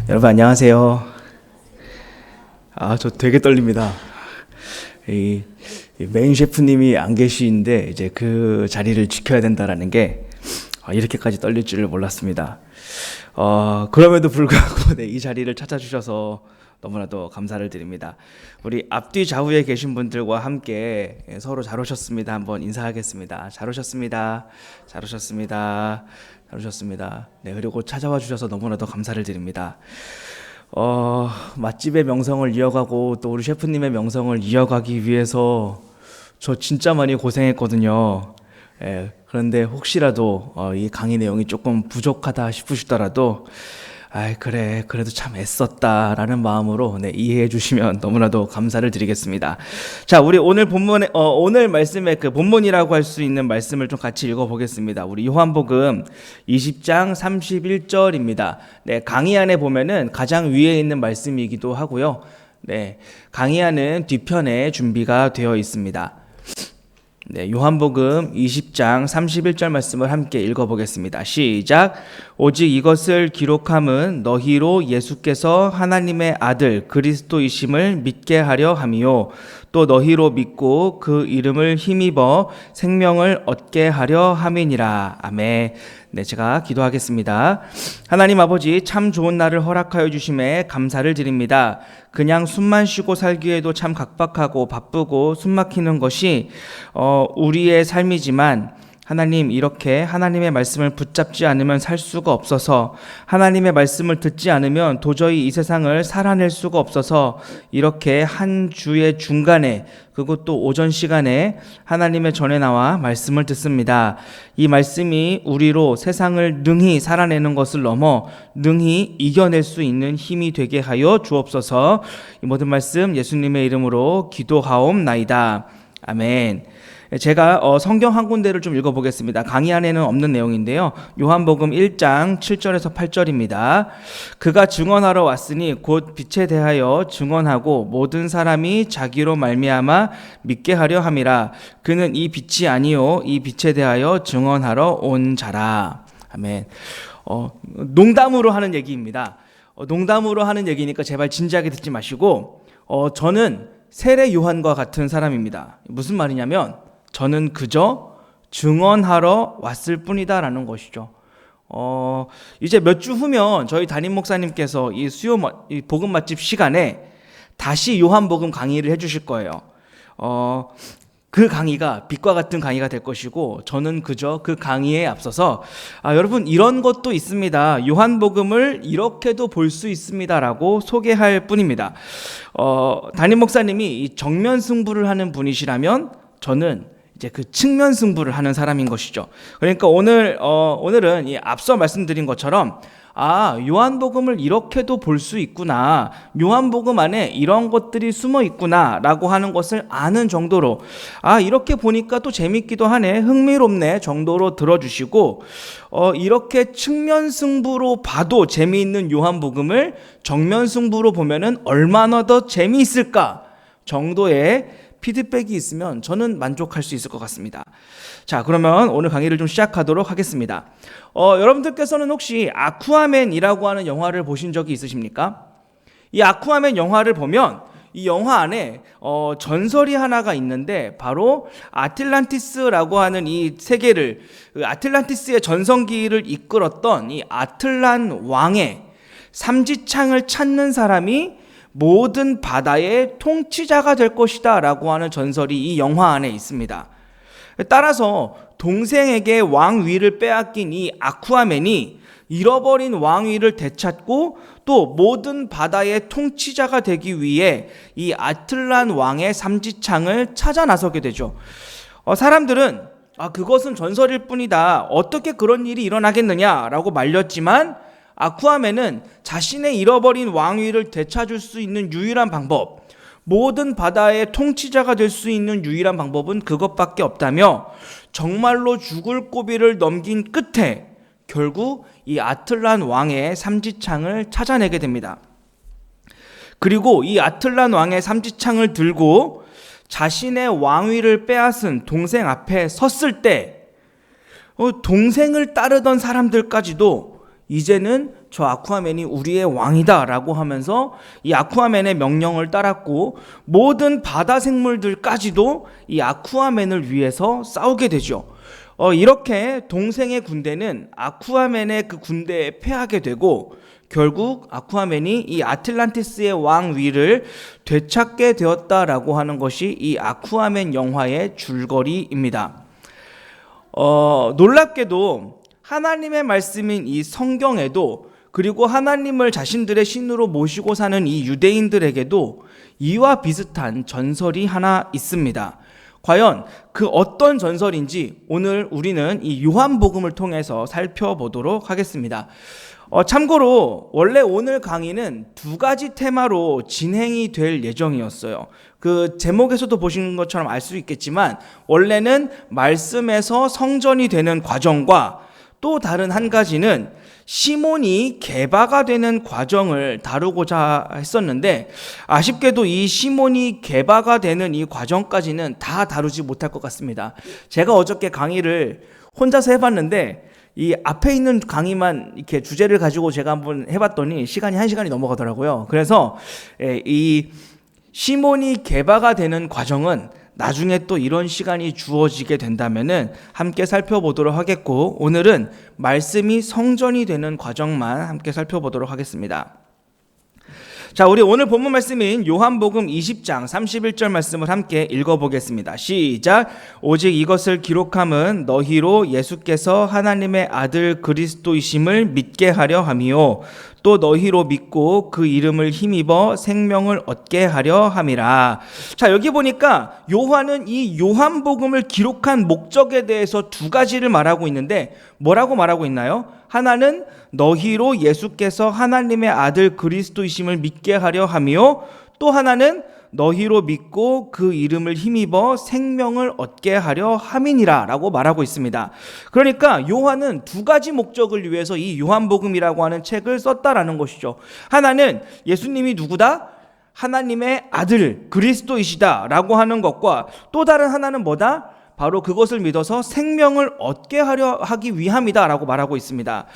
여러분 안녕하세요. 저 되게 떨립니다. 이 메인 셰프님이 안 계시는데 이제 그 자리를 지켜야 된다라는 게 이렇게까지 떨릴 줄을 몰랐습니다. 그럼에도 불구하고 이 자리를 찾아주셔서 너무나도 감사를 드립니다. 우리 앞뒤 좌우에 계신 분들과 함께 서로 잘 오셨습니다. 한번 인사하겠습니다. 잘 오셨습니다. 잘 오셨습니다. 잘 오셨습니다. 네, 그리고 찾아와 주셔서 너무나도 감사를 드립니다. 맛집의 명성을 이어가고 또 우리 셰프님의 명성을 이어가기 위해서 저 진짜 많이 고생했거든요. 그런데 혹시라도 이 강의 내용이 조금 부족하다 싶으시더라도 그래도 참 애썼다라는 마음으로 이해해 주시면 너무나도 감사를 드리겠습니다. 자, 우리 오늘 본문에 오늘 말씀의 그 본문이라고 할 수 있는 말씀을 좀 같이 읽어 보겠습니다. 우리 요한복음 20장 31절입니다. 네, 강의 안에 보면은 가장 위에 있는 말씀이기도 하고요. 네, 강의하는 뒤편에 준비가 되어 있습니다. 네, 요한복음 20장 31절 말씀을 함께 읽어보겠습니다. 시작. 오직 이것을 기록함은 너희로 예수께서 하나님의 아들 그리스도이심을 믿게 하려 함이요 또 너희로 믿고 그 이름을 힘입어 생명을 얻게 하려 함이니라. 아멘. 네, 제가 기도하겠습니다. 하나님 아버지, 참 좋은 날을 허락하여 주심에 감사를 드립니다. 그냥 숨만 쉬고 살기에도 참 각박하고 바쁘고 숨막히는 것이 우리의 삶이지만 하나님, 이렇게 하나님의 말씀을 붙잡지 않으면 살 수가 없어서, 하나님의 말씀을 듣지 않으면 도저히 이 세상을 살아낼 수가 없어서 이렇게 한 주의 중간에, 그것도 오전 시간에 하나님의 전에 나와 말씀을 듣습니다. 이 말씀이 우리로 세상을 능히 살아내는 것을 넘어 능히 이겨낼 수 있는 힘이 되게 하여 주옵소서. 이 모든 말씀 예수님의 이름으로 기도하옵나이다. 아멘. 제가 성경 한 군데를 좀 읽어보겠습니다. 강의 안에는 없는 내용인데요. 요한복음 1장 7절에서 8절입니다. 그가 증언하러 왔으니 곧 빛에 대하여 증언하고 모든 사람이 자기로 말미암아 믿게 하려 함이라. 그는 이 빛이 아니요 이 빛에 대하여 증언하러 온 자라. 아멘. 농담으로 하는 얘기입니다. 농담으로 하는 얘기니까 제발 진지하게 듣지 마시고, 저는 세례 요한과 같은 사람입니다. 무슨 말이냐면 저는 그저 증언하러 왔을 뿐이다라는 것이죠. 이제 몇 주 후면 저희 담임 목사님께서 이 복음 맛집 시간에 다시 요한복음 강의를 해주실 거예요. 그 강의가 빛과 같은 강의가 될 것이고, 저는 그저 그 강의에 앞서서 여러분, 이런 것도 있습니다. 요한복음을 이렇게도 볼 수 있습니다라고 소개할 뿐입니다. 담임 목사님이 이 정면 승부를 하는 분이시라면 저는 이제 그 측면 승부를 하는 사람인 것이죠. 그러니까 오늘은 이 앞서 말씀드린 것처럼 요한복음을 이렇게도 볼 수 있구나, 요한복음 안에 이런 것들이 숨어 있구나 라고 하는 것을 아는 정도로, 이렇게 보니까 또 재밌기도 하네, 흥미롭네 정도로 들어주시고, 이렇게 측면 승부로 봐도 재미있는 요한복음을 정면 승부로 보면은 얼마나 더 재미있을까 정도의 피드백이 있으면 저는 만족할 수 있을 것 같습니다. 자, 그러면 오늘 강의를 좀 시작하도록 하겠습니다. 여러분들께서는 혹시 아쿠아맨이라고 하는 영화를 보신 적이 있으십니까? 이 아쿠아맨 영화를 보면 이 영화 안에 전설이 하나가 있는데, 바로 아틀란티스라고 하는 이 세계를, 아틀란티스의 전성기를 이끌었던 이 아틀란 왕의 삼지창을 찾는 사람이 모든 바다의 통치자가 될 것이다 라고 하는 전설이 이 영화 안에 있습니다. 따라서 동생에게 왕위를 빼앗긴 이 아쿠아맨이 잃어버린 왕위를 되찾고 또 모든 바다의 통치자가 되기 위해 이 아틀란 왕의 삼지창을 찾아 나서게 되죠. 사람들은 그것은 전설일 뿐이다, 어떻게 그런 일이 일어나겠느냐라고 말렸지만, 아쿠아맨은 자신의 잃어버린 왕위를 되찾을 수 있는 유일한 방법, 모든 바다의 통치자가 될 수 있는 유일한 방법은 그것밖에 없다며 정말로 죽을 고비를 넘긴 끝에 결국 이 아틀란 왕의 삼지창을 찾아내게 됩니다. 그리고 이 아틀란 왕의 삼지창을 들고 자신의 왕위를 빼앗은 동생 앞에 섰을 때 동생을 따르던 사람들까지도 이제는 저 아쿠아맨이 우리의 왕이다 라고 하면서 이 아쿠아맨의 명령을 따랐고 모든 바다 생물들까지도 이 아쿠아맨을 위해서 싸우게 되죠. 이렇게 동생의 군대는 아쿠아맨의 그 군대에 패하게 되고 결국 아쿠아맨이 이 아틀란티스의 왕 위를 되찾게 되었다라고 하는 것이 이 아쿠아맨 영화의 줄거리입니다. 놀랍게도 하나님의 말씀인 이 성경에도 그리고 하나님을 자신들의 신으로 모시고 사는 이 유대인들에게도 이와 비슷한 전설이 하나 있습니다. 과연 그 어떤 전설인지 오늘 우리는 이 요한복음을 통해서 살펴보도록 하겠습니다. 참고로 원래 오늘 강의는 두 가지 테마로 진행이 될 예정이었어요. 그 제목에서도 보신 것처럼 알 수 있겠지만 원래는 말씀에서 성전이 되는 과정과 또 다른 한 가지는 시몬이 게바가 되는 과정을 다루고자 했었는데 아쉽게도 이 시몬이 게바가 되는 이 과정까지는 다 다루지 못할 것 같습니다. 제가 어저께 강의를 혼자서 해봤는데 이 앞에 있는 강의만 이렇게 주제를 가지고 제가 한번 해봤더니 시간이 1시간이 넘어가더라고요. 그래서 이 시몬이 게바가 되는 과정은 나중에 또 이런 시간이 주어지게 된다면은 함께 살펴보도록 하겠고 오늘은 말씀이 성전이 되는 과정만 함께 살펴보도록 하겠습니다. 자, 우리 오늘 본문 말씀인 요한복음 20장 31절 말씀을 함께 읽어보겠습니다. 시작. 오직 이것을 기록함은 너희로 예수께서 하나님의 아들 그리스도이심을 믿게 하려 함이요 또 너희로 믿고 그 이름을 힘입어 생명을 얻게 하려 함이라. 자, 여기 보니까 요한은 이 요한복음을 기록한 목적에 대해서 두 가지를 말하고 있는데 뭐라고 말하고 있나요? 하나는 너희로 예수께서 하나님의 아들 그리스도이심을 믿게 하려 하며 또 하나는 너희로 믿고 그 이름을 힘입어 생명을 얻게 하려 함이니라 라고 말하고 있습니다. 그러니까 요한은 두 가지 목적을 위해서 이 요한복음이라고 하는 책을 썼다라는 것이죠. 하나는 예수님이 누구다? 하나님의 아들 그리스도이시다 라고 하는 것과 또 다른 하나는 뭐다? 바로 그것을 믿어서 생명을 얻게 하기 위함이다 라고 말하고 있습니다.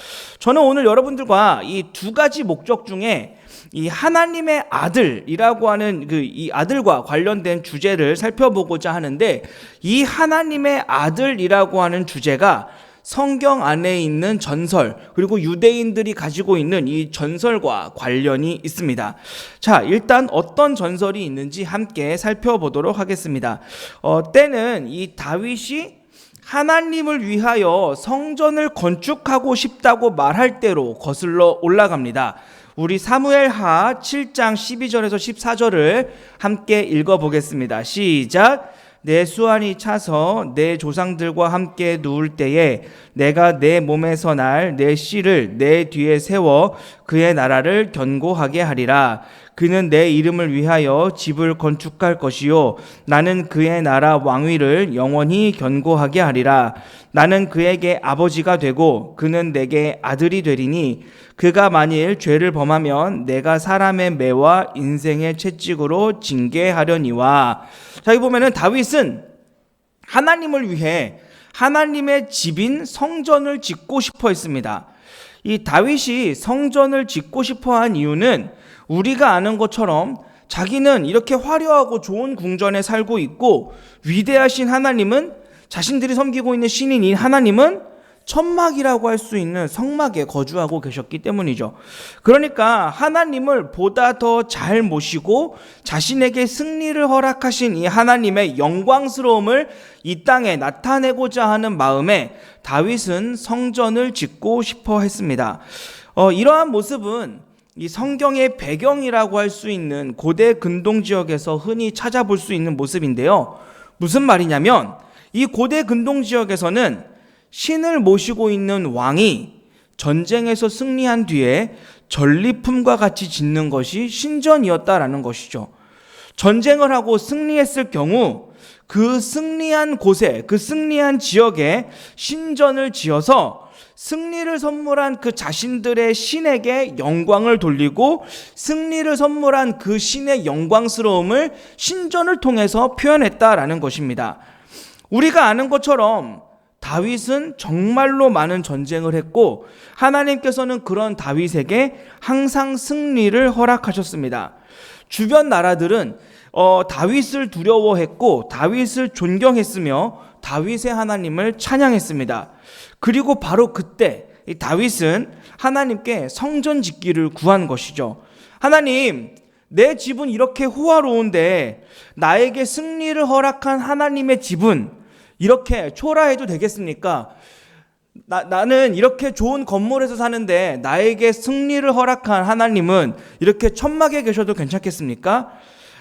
저는 오늘 여러분들과 이 두 가지 목적 중에 이 하나님의 아들이라고 하는 이 아들과 관련된 주제를 살펴보고자 하는데 이 하나님의 아들이라고 하는 주제가 성경 안에 있는 전설 그리고 유대인들이 가지고 있는 이 전설과 관련이 있습니다. 자, 일단 어떤 전설이 있는지 함께 살펴보도록 하겠습니다. 때는 이 다윗이 하나님을 위하여 성전을 건축하고 싶다고 말할 대로 거슬러 올라갑니다. 우리 사무엘하 7장 12절에서 14절을 함께 읽어보겠습니다. 시작. 내 수완이 차서 내 조상들과 함께 누울 때에 내가 내 몸에서 날 내 씨를 내 뒤에 세워 그의 나라를 견고하게 하리라. 그는 내 이름을 위하여 집을 건축할 것이요 나는 그의 나라 왕위를 영원히 견고하게 하리라. 나는 그에게 아버지가 되고 그는 내게 아들이 되리니 그가 만일 죄를 범하면 내가 사람의 매와 인생의 채찍으로 징계하려니와. 자, 여기 보면은 다윗은 하나님을 위해 하나님의 집인 성전을 짓고 싶어 했습니다. 이 다윗이 성전을 짓고 싶어 한 이유는 우리가 아는 것처럼 자기는 이렇게 화려하고 좋은 궁전에 살고 있고 위대하신 하나님은 자신들이 섬기고 있는 신인 하나님은 천막이라고 할 수 있는 성막에 거주하고 계셨기 때문이죠. 그러니까 하나님을 보다 더 잘 모시고 자신에게 승리를 허락하신 이 하나님의 영광스러움을 이 땅에 나타내고자 하는 마음에 다윗은 성전을 짓고 싶어 했습니다. 이러한 모습은 이 성경의 배경이라고 할 수 있는 고대 근동 지역에서 흔히 찾아볼 수 있는 모습인데요. 무슨 말이냐면 이 고대 근동 지역에서는 신을 모시고 있는 왕이 전쟁에서 승리한 뒤에 전리품과 같이 짓는 것이 신전이었다라는 것이죠. 전쟁을 하고 승리했을 경우 그 승리한 곳에, 그 승리한 지역에 신전을 지어서 승리를 선물한 그 자신들의 신에게 영광을 돌리고 승리를 선물한 그 신의 영광스러움을 신전을 통해서 표현했다라는 것입니다. 우리가 아는 것처럼 다윗은 정말로 많은 전쟁을 했고 하나님께서는 그런 다윗에게 항상 승리를 허락하셨습니다. 주변 나라들은 다윗을 두려워했고 다윗을 존경했으며 다윗의 하나님을 찬양했습니다. 그리고 바로 그때 이 다윗은 하나님께 성전 짓기를 구한 것이죠. 하나님, 내 집은 이렇게 호화로운데 나에게 승리를 허락한 하나님의 집은 이렇게 초라해도 되겠습니까? 나는 이렇게 좋은 건물에서 사는데 나에게 승리를 허락한 하나님은 이렇게 천막에 계셔도 괜찮겠습니까?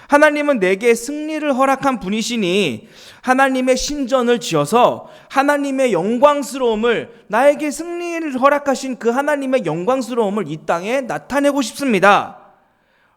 하나님은 내게 승리를 허락한 분이시니 하나님의 신전을 지어서 하나님의 영광스러움을, 나에게 승리를 허락하신 그 하나님의 영광스러움을 이 땅에 나타내고 싶습니다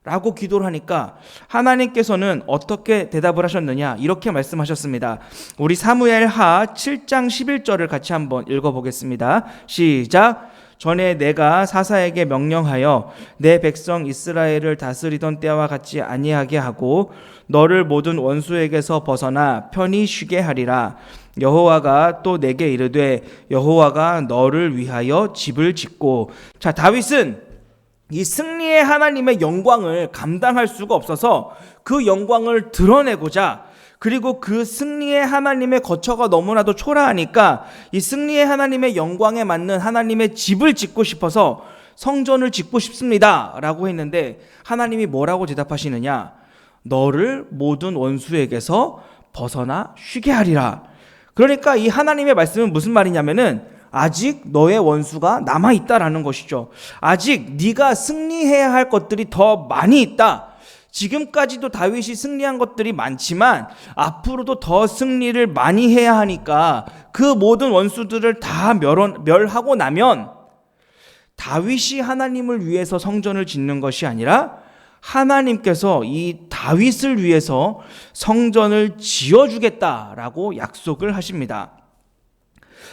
라고 기도를 하니까 하나님께서는 어떻게 대답을 하셨느냐, 이렇게 말씀하셨습니다. 우리 사무엘하 7장 11절을 같이 한번 읽어보겠습니다. 시작. 전에 내가 사사에게 명령하여 내 백성 이스라엘을 다스리던 때와 같이 아니하게 하고 너를 모든 원수에게서 벗어나 편히 쉬게 하리라. 여호와가 또 내게 이르되 여호와가 너를 위하여 집을 짓고. 자, 다윗은 이 승리의 하나님의 영광을 감당할 수가 없어서 그 영광을 드러내고자, 그리고 그 승리의 하나님의 거처가 너무나도 초라하니까 이 승리의 하나님의 영광에 맞는 하나님의 집을 짓고 싶어서 성전을 짓고 싶습니다 라고 했는데 하나님이 뭐라고 대답하시느냐, 너를 모든 원수에게서 벗어나 쉬게 하리라. 그러니까 이 하나님의 말씀은 무슨 말이냐면은 아직 너의 원수가 남아있다라는 것이죠. 아직 네가 승리해야 할 것들이 더 많이 있다. 지금까지도 다윗이 승리한 것들이 많지만 앞으로도 더 승리를 많이 해야 하니까 그 모든 원수들을 다 멸하고 나면 다윗이 하나님을 위해서 성전을 짓는 것이 아니라 하나님께서 이 다윗을 위해서 성전을 지어주겠다라고 약속을 하십니다.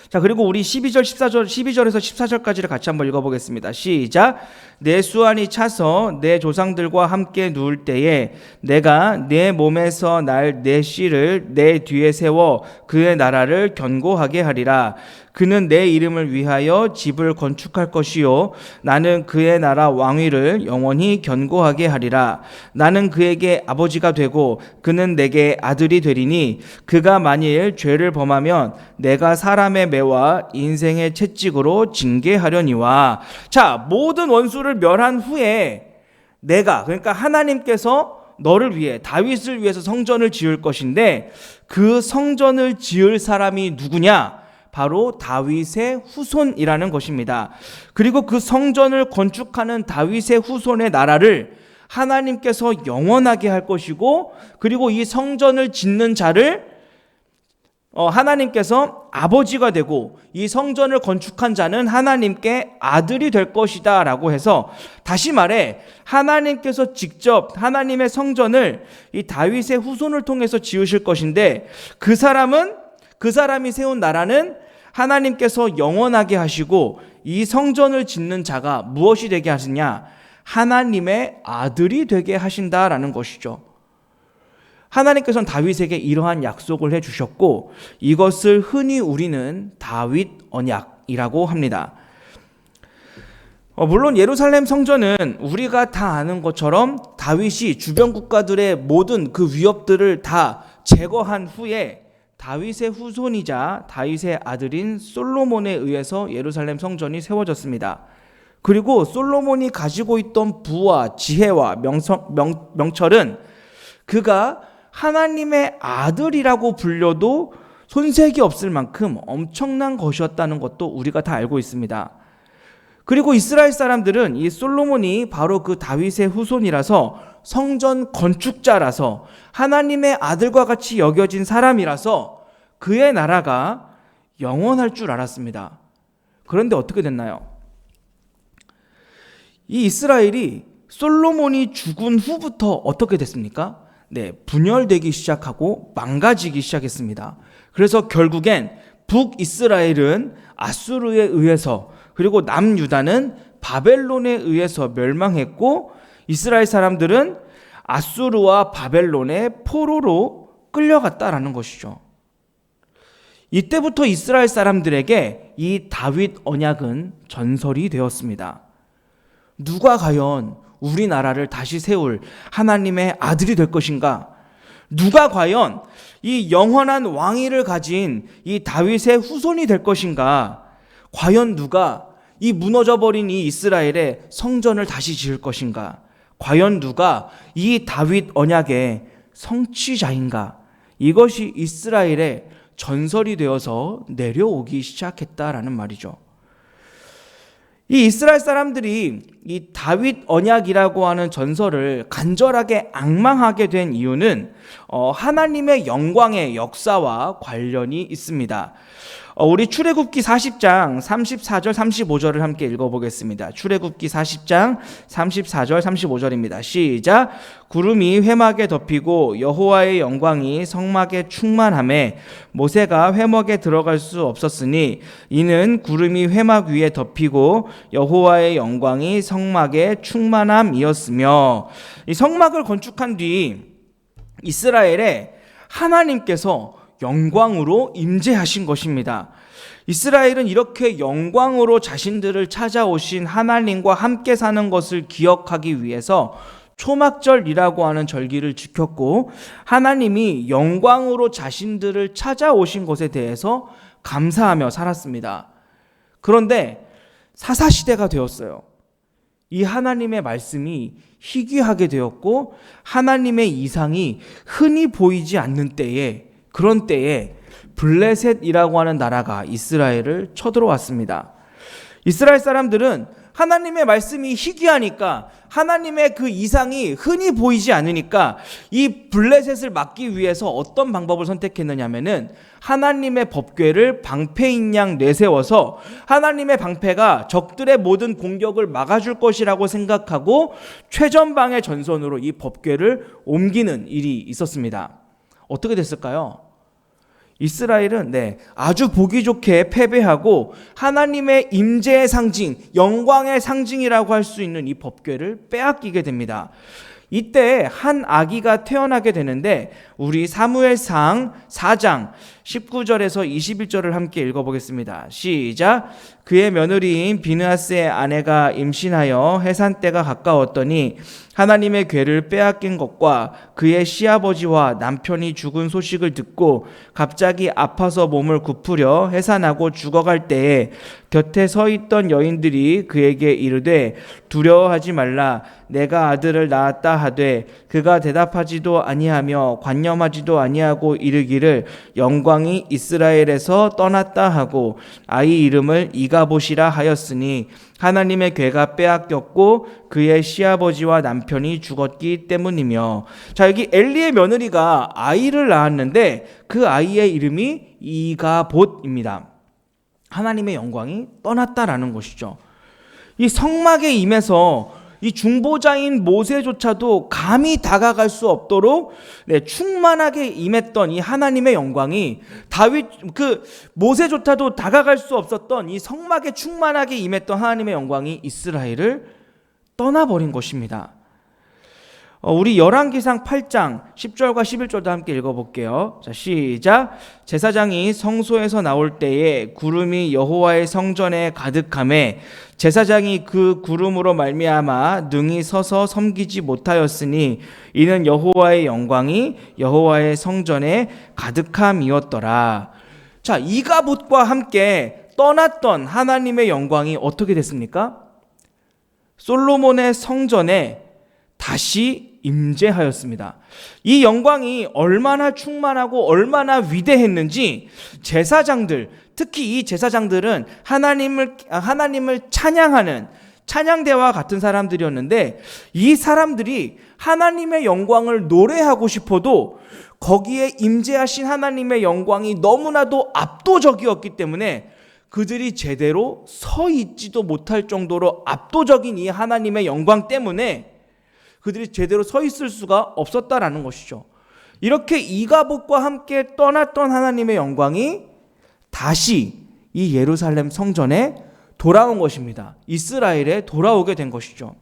자, 그리고 우리 12절에서 14절까지를 같이 한번 읽어보겠습니다. 시작. 내 수완이 차서 내 조상들과 함께 누울 때에 내가 내 몸에서 날 내 씨를 내 뒤에 세워 그의 나라를 견고하게 하리라. 그는 내 이름을 위하여 집을 건축할 것이요 나는 그의 나라 왕위를 영원히 견고하게 하리라. 나는 그에게 아버지가 되고 그는 내게 아들이 되리니 그가 만일 죄를 범하면 내가 사람의 매와 인생의 채찍으로 징계하려니와. 자, 모든 원수를 멸한 후에 내가, 그러니까 하나님께서 너를 위해, 다윗을 위해서 성전을 지을 것인데 그 성전을 지을 사람이 누구냐? 바로 다윗의 후손이라는 것입니다. 그리고 그 성전을 건축하는 다윗의 후손의 나라를 하나님께서 영원하게 할 것이고, 그리고 이 성전을 짓는 자를 하나님께서 아버지가 되고 이 성전을 건축한 자는 하나님께 아들이 될 것이다 라고 해서, 다시 말해 하나님께서 직접 하나님의 성전을 이 다윗의 후손을 통해서 지으실 것인데 그 사람이 세운 나라는 하나님께서 영원하게 하시고 이 성전을 짓는 자가 무엇이 되게 하시냐? 하나님의 아들이 되게 하신다라는 것이죠. 하나님께서는 다윗에게 이러한 약속을 해주셨고 이것을 흔히 우리는 다윗 언약이라고 합니다. 물론 예루살렘 성전은 우리가 다 아는 것처럼 다윗이 주변 국가들의 모든 그 위협들을 다 제거한 후에 다윗의 후손이자 다윗의 아들인 솔로몬에 의해서 예루살렘 성전이 세워졌습니다. 그리고 솔로몬이 가지고 있던 부와 지혜와 명철은 그가 하나님의 아들이라고 불려도 손색이 없을 만큼 엄청난 것이었다는 것도 우리가 다 알고 있습니다. 그리고 이스라엘 사람들은 이 솔로몬이 바로 그 다윗의 후손이라서 성전 건축자라서 하나님의 아들과 같이 여겨진 사람이라서 그의 나라가 영원할 줄 알았습니다. 그런데 어떻게 됐나요? 이 이스라엘이 솔로몬이 죽은 후부터 어떻게 됐습니까? 분열되기 시작하고 망가지기 시작했습니다. 그래서 결국엔 북이스라엘은 아수르에 의해서, 그리고 남유다는 바벨론에 의해서 멸망했고 이스라엘 사람들은 아수르와 바벨론의 포로로 끌려갔다라는 것이죠. 이때부터 이스라엘 사람들에게 이 다윗 언약은 전설이 되었습니다. 누가 과연 우리나라를 다시 세울 하나님의 아들이 될 것인가? 누가 과연 이 영원한 왕위를 가진 이 다윗의 후손이 될 것인가? 과연 누가 이 무너져버린 이 이스라엘의 성전을 다시 지을 것인가? 과연 누가 이 다윗 언약의 성취자인가? 이것이 이스라엘의 전설이 되어서 내려오기 시작했다라는 말이죠. 이 이스라엘 사람들이 이 다윗 언약이라고 하는 전설을 간절하게 앙망하게 된 이유는 하나님의 영광의 역사와 관련이 있습니다. 우리 출애굽기 40장 34절 35절을 함께 읽어보겠습니다. 출애굽기 40장 34절 35절입니다. 시작. 구름이 회막에 덮이고 여호와의 영광이 성막에 충만하매 모세가 회막에 들어갈 수 없었으니 이는 구름이 회막 위에 덮이고 여호와의 영광이 성막에 충만함이었으며, 이 성막을 건축한 뒤 이스라엘에 하나님께서 영광으로 임재하신 것입니다. 이스라엘은 이렇게 영광으로 자신들을 찾아오신 하나님과 함께 사는 것을 기억하기 위해서 초막절이라고 하는 절기를 지켰고, 하나님이 영광으로 자신들을 찾아오신 것에 대해서 감사하며 살았습니다. 그런데 사사시대가 되었어요. 이 하나님의 말씀이 희귀하게 되었고 하나님의 이상이 흔히 보이지 않는 때에, 그런 때에 블레셋이라고 하는 나라가 이스라엘을 쳐들어왔습니다. 이스라엘 사람들은 하나님의 말씀이 희귀하니까, 하나님의 그 이상이 흔히 보이지 않으니까 이 블레셋을 막기 위해서 어떤 방법을 선택했느냐면은 하나님의 법궤를 방패인 양 내세워서 하나님의 방패가 적들의 모든 공격을 막아줄 것이라고 생각하고 최전방의 전선으로 이 법궤를 옮기는 일이 있었습니다. 어떻게 됐을까요? 이스라엘은 아주 보기 좋게 패배하고 하나님의 임재의 상징, 영광의 상징이라고 할 수 있는 이 법궤를 빼앗기게 됩니다. 이때 한 아기가 태어나게 되는데 우리 사무엘상 4장 19절에서 21절을 함께 읽어보겠습니다. 시작. 그의 며느리인 비느하스의 아내가 임신하여 해산 때가 가까웠더니 하나님의 궤를 빼앗긴 것과 그의 시아버지와 남편이 죽은 소식을 듣고 갑자기 아파서 몸을 굽으려 해산하고 죽어갈 때에 곁에 서 있던 여인들이 그에게 이르되 두려워하지 말라, 내가 아들을 낳았다 하되 그가 대답하지도 아니하며 관념하지도 아니하고 이르기를 영광이 이스라엘에서 떠났다 하고 아이 이름을 이가봇이라 하였으니 하나님의 궤가 빼앗겼고 그의 시아버지와 남편이 죽었기 때문이며. 자, 여기 엘리의 며느리가 아이를 낳았는데 그 아이의 이름이 이가봇입니다. 하나님의 영광이 떠났다라는 것이죠. 이 성막에 임해서 이 중보자인 모세조차도 감히 다가갈 수 없도록 충만하게 임했던 이 하나님의 영광이 모세조차도 다가갈 수 없었던 이 성막에 충만하게 임했던 하나님의 영광이 이스라엘을 떠나버린 것입니다. 우리 열왕기상 8장 10절과 11절도 함께 읽어볼게요. 자, 시작. 제사장이 성소에서 나올 때에 구름이 여호와의 성전에 가득하매 제사장이 그 구름으로 말미암아 능히 서서 섬기지 못하였으니 이는 여호와의 영광이 여호와의 성전에 가득함이었더라. 자, 이가봇과 함께 떠났던 하나님의 영광이 어떻게 됐습니까? 솔로몬의 성전에 다시 임재하였습니다. 이 영광이 얼마나 충만하고 얼마나 위대했는지 제사장들, 특히 이 제사장들은 하나님을 찬양하는 찬양대와 같은 사람들이었는데, 이 사람들이 하나님의 영광을 노래하고 싶어도 거기에 임재하신 하나님의 영광이 너무나도 압도적이었기 때문에 그들이 제대로 서 있지도 못할 정도로 압도적인 이 하나님의 영광 때문에 그들이 제대로 서 있을 수가 없었다라는 것이죠. 이렇게 이가봇과 함께 떠났던 하나님의 영광이 다시 이 예루살렘 성전에 돌아온 것입니다. 이스라엘에 돌아오게 된 것이죠.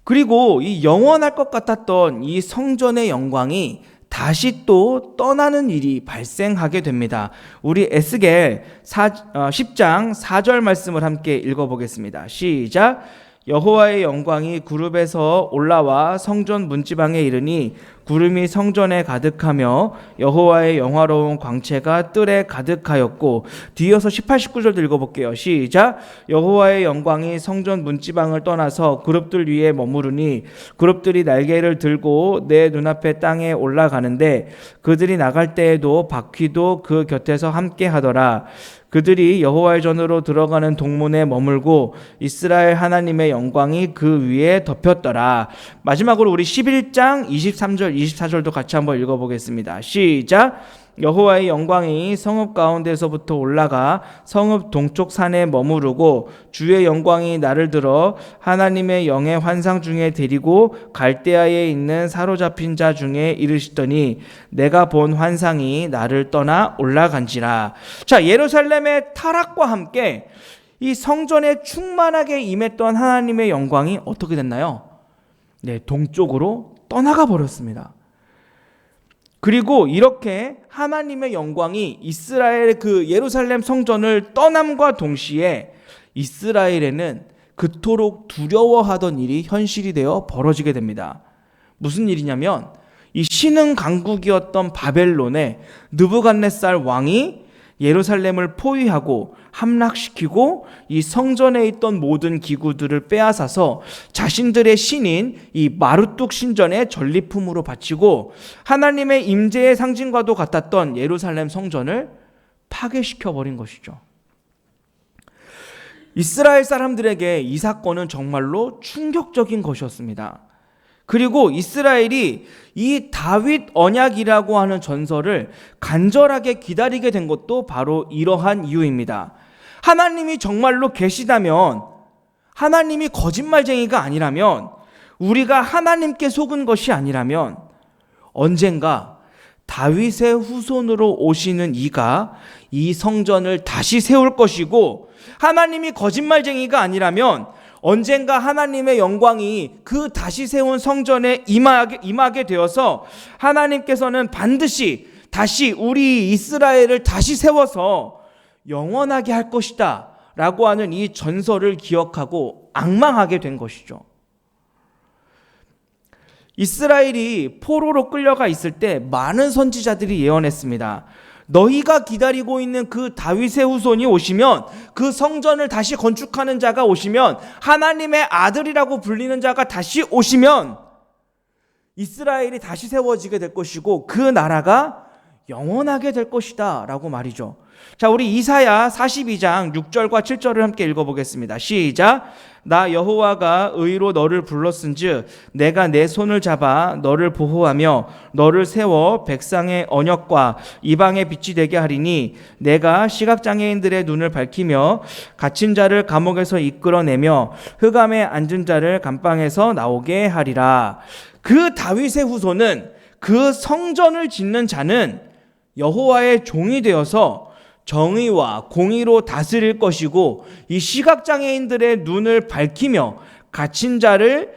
그리고 이 영원할 것 같았던 이 성전의 영광이 다시 또 떠나는 일이 발생하게 됩니다. 우리 에스겔 10장 4절 말씀을 함께 읽어보겠습니다. 시작. 여호와의 영광이 구름에서 올라와 성전 문지방에 이르니 구름이 성전에 가득하며 여호와의 영화로운 광채가 뜰에 가득하였고, 뒤이어서 18, 19절도 읽어볼게요. 시작. 여호와의 영광이 성전 문지방을 떠나서 그룹들 위에 머무르니 그룹들이 날개를 들고 내 눈앞에 땅에 올라가는데 그들이 나갈 때에도 바퀴도 그 곁에서 함께 하더라. 그들이 여호와의 전으로 들어가는 동문에 머물고 이스라엘 하나님의 영광이 그 위에 덮였더라. 마지막으로 우리 11장 23절 24절도 같이 한번 읽어보겠습니다. 시작. 여호와의 영광이 성읍 가운데서부터 올라가 성읍 동쪽 산에 머무르고 주의 영광이 나를 들어 하나님의 영의 환상 중에 데리고 갈대아에 있는 사로잡힌 자 중에 이르시더니 내가 본 환상이 나를 떠나 올라간지라. 자, 예루살렘의 타락과 함께 이 성전에 충만하게 임했던 하나님의 영광이 어떻게 됐나요? 네, 동쪽으로 떠나가 버렸습니다. 그리고 이렇게 하나님의 영광이 이스라엘 그 예루살렘 성전을 떠남과 동시에 이스라엘에는 그토록 두려워하던 일이 현실이 되어 벌어지게 됩니다. 무슨 일이냐면 이 신흥 강국이었던 바벨론의 느부갓네살 왕이 예루살렘을 포위하고 함락시키고 이 성전에 있던 모든 기구들을 빼앗아서 자신들의 신인 이 마르뚝 신전의 전리품으로 바치고 하나님의 임재의 상징과도 같았던 예루살렘 성전을 파괴시켜버린 것이죠. 이스라엘 사람들에게 이 사건은 정말로 충격적인 것이었습니다. 그리고 이스라엘이 이 다윗 언약이라고 하는 전설을 간절하게 기다리게 된 것도 바로 이러한 이유입니다. 하나님이 정말로 계시다면, 하나님이 거짓말쟁이가 아니라면, 우리가 하나님께 속은 것이 아니라면 언젠가 다윗의 후손으로 오시는 이가 이 성전을 다시 세울 것이고, 하나님이 거짓말쟁이가 아니라면 언젠가 하나님의 영광이 그 다시 세운 성전에 임하게 되어서 하나님께서는 반드시 다시 우리 이스라엘을 다시 세워서 영원하게 할 것이다 라고 하는 이 전설을 기억하고 앙망하게 된 것이죠. 이스라엘이 포로로 끌려가 있을 때 많은 선지자들이 예언했습니다. 너희가 기다리고 있는 그 다윗의 후손이 오시면, 그 성전을 다시 건축하는 자가 오시면, 하나님의 아들이라고 불리는 자가 다시 오시면 이스라엘이 다시 세워지게 될 것이고 그 나라가 영원하게 될 것이다 라고 말이죠. 자, 우리 이사야 42장 6절과 7절을 함께 읽어보겠습니다. 시작. 나 여호와가 의로 너를 불렀은즉 내가 내 손을 잡아 너를 보호하며 너를 세워 백성의 언역과 이방의 빛이 되게 하리니 내가 시각장애인들의 눈을 밝히며 갇힌 자를 감옥에서 이끌어내며 흑암에 앉은 자를 감방에서 나오게 하리라. 그 다윗의 후손은, 그 성전을 짓는 자는 여호와의 종이 되어서 정의와 공의로 다스릴 것이고, 이 시각장애인들의 눈을 밝히며 갇힌 자를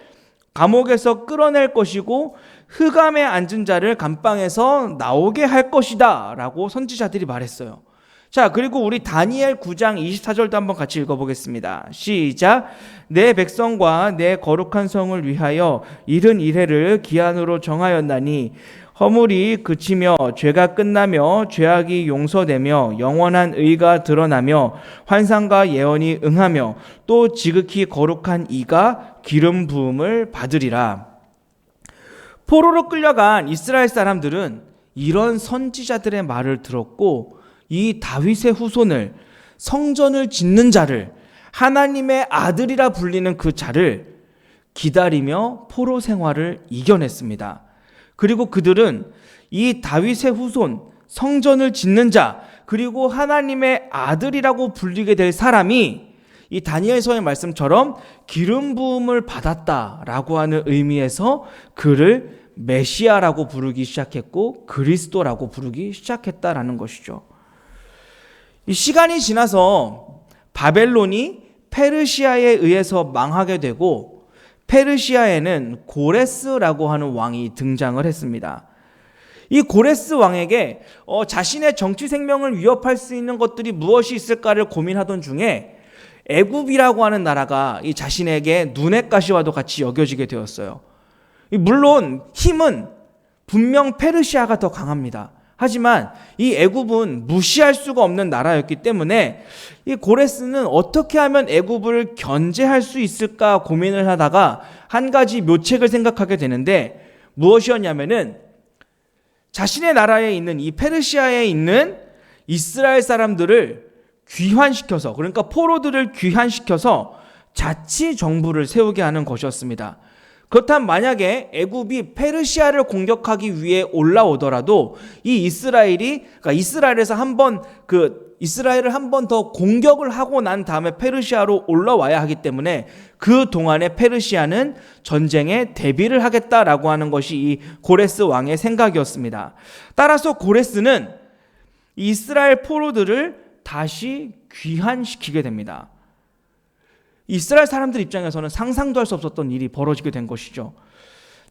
감옥에서 끌어낼 것이고 흑암에 앉은 자를 감방에서 나오게 할 것이다 라고 선지자들이 말했어요. 자, 그리고 우리 다니엘 9장 24절도 한번 같이 읽어보겠습니다. 시작. 내 백성과 내 거룩한 성을 위하여 이른 이래를 기한으로 정하였나니 허물이 그치며 죄가 끝나며 죄악이 용서되며 영원한 의가 드러나며 환상과 예언이 응하며 또 지극히 거룩한 이가 기름 부음을 받으리라. 포로로 끌려간 이스라엘 사람들은 이런 선지자들의 말을 들었고 이 다윗의 후손을, 성전을 짓는 자를, 하나님의 아들이라 불리는 그 자를 기다리며 포로 생활을 이겨냈습니다. 그리고 그들은 이 다윗의 후손, 성전을 짓는 자, 그리고 하나님의 아들이라고 불리게 될 사람이 이 다니엘서의 말씀처럼 기름 부음을 받았다라고 하는 의미에서 그를 메시아라고 부르기 시작했고 그리스도라고 부르기 시작했다라는 것이죠. 이 시간이 지나서 바벨론이 페르시아에 의해서 망하게 되고 페르시아에는 고레스라고 하는 왕이 등장을 했습니다. 이 고레스 왕에게 자신의 정치 생명을 위협할 수 있는 것들이 무엇이 있을까를 고민하던 중에 애굽이라고 하는 나라가 이 자신에게 눈의 가시와도 같이 여겨지게 되었어요. 물론 힘은 분명 페르시아가 더 강합니다. 하지만 이 애굽은 무시할 수가 없는 나라였기 때문에 이 고레스는 어떻게 하면 애굽을 견제할 수 있을까 고민을 하다가 한 가지 묘책을 생각하게 되는데, 무엇이었냐면은 자신의 나라에 있는 이 페르시아에 있는 이스라엘 사람들을 귀환시켜서, 그러니까 포로들을 귀환시켜서 자치 정부를 세우게 하는 것이었습니다. 그렇다면 만약에 애굽이 페르시아를 공격하기 위해 올라오더라도 이 이스라엘에서 이스라엘을 한 번 더 공격을 하고 난 다음에 페르시아로 올라와야 하기 때문에 그 동안에 페르시아는 전쟁에 대비를 하겠다라고 하는 것이 이 고레스 왕의 생각이었습니다. 따라서 고레스는 이스라엘 포로들을 다시 귀환시키게 됩니다. 이스라엘 사람들 입장에서는 상상도 할 수 없었던 일이 벌어지게 된 것이죠.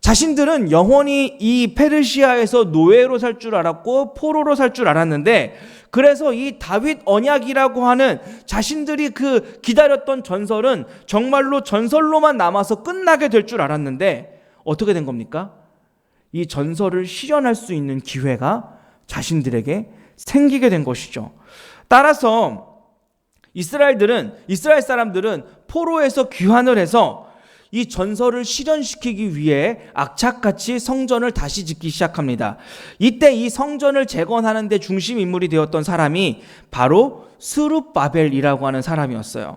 자신들은 영원히 이 페르시아에서 노예로 살 줄 알았고 포로로 살 줄 알았는데, 그래서 이 다윗 언약이라고 하는 자신들이 그 기다렸던 전설은 정말로 전설로만 남아서 끝나게 될 줄 알았는데 어떻게 된 겁니까? 이 전설을 실현할 수 있는 기회가 자신들에게 생기게 된 것이죠. 따라서 이스라엘 사람들은 포로에서 귀환을 해서 이 전설을 실현시키기 위해 악착같이 성전을 다시 짓기 시작합니다. 이때 이 성전을 재건하는 데 중심 인물이 되었던 사람이 바로 스룹바벨이라고 하는 사람이었어요.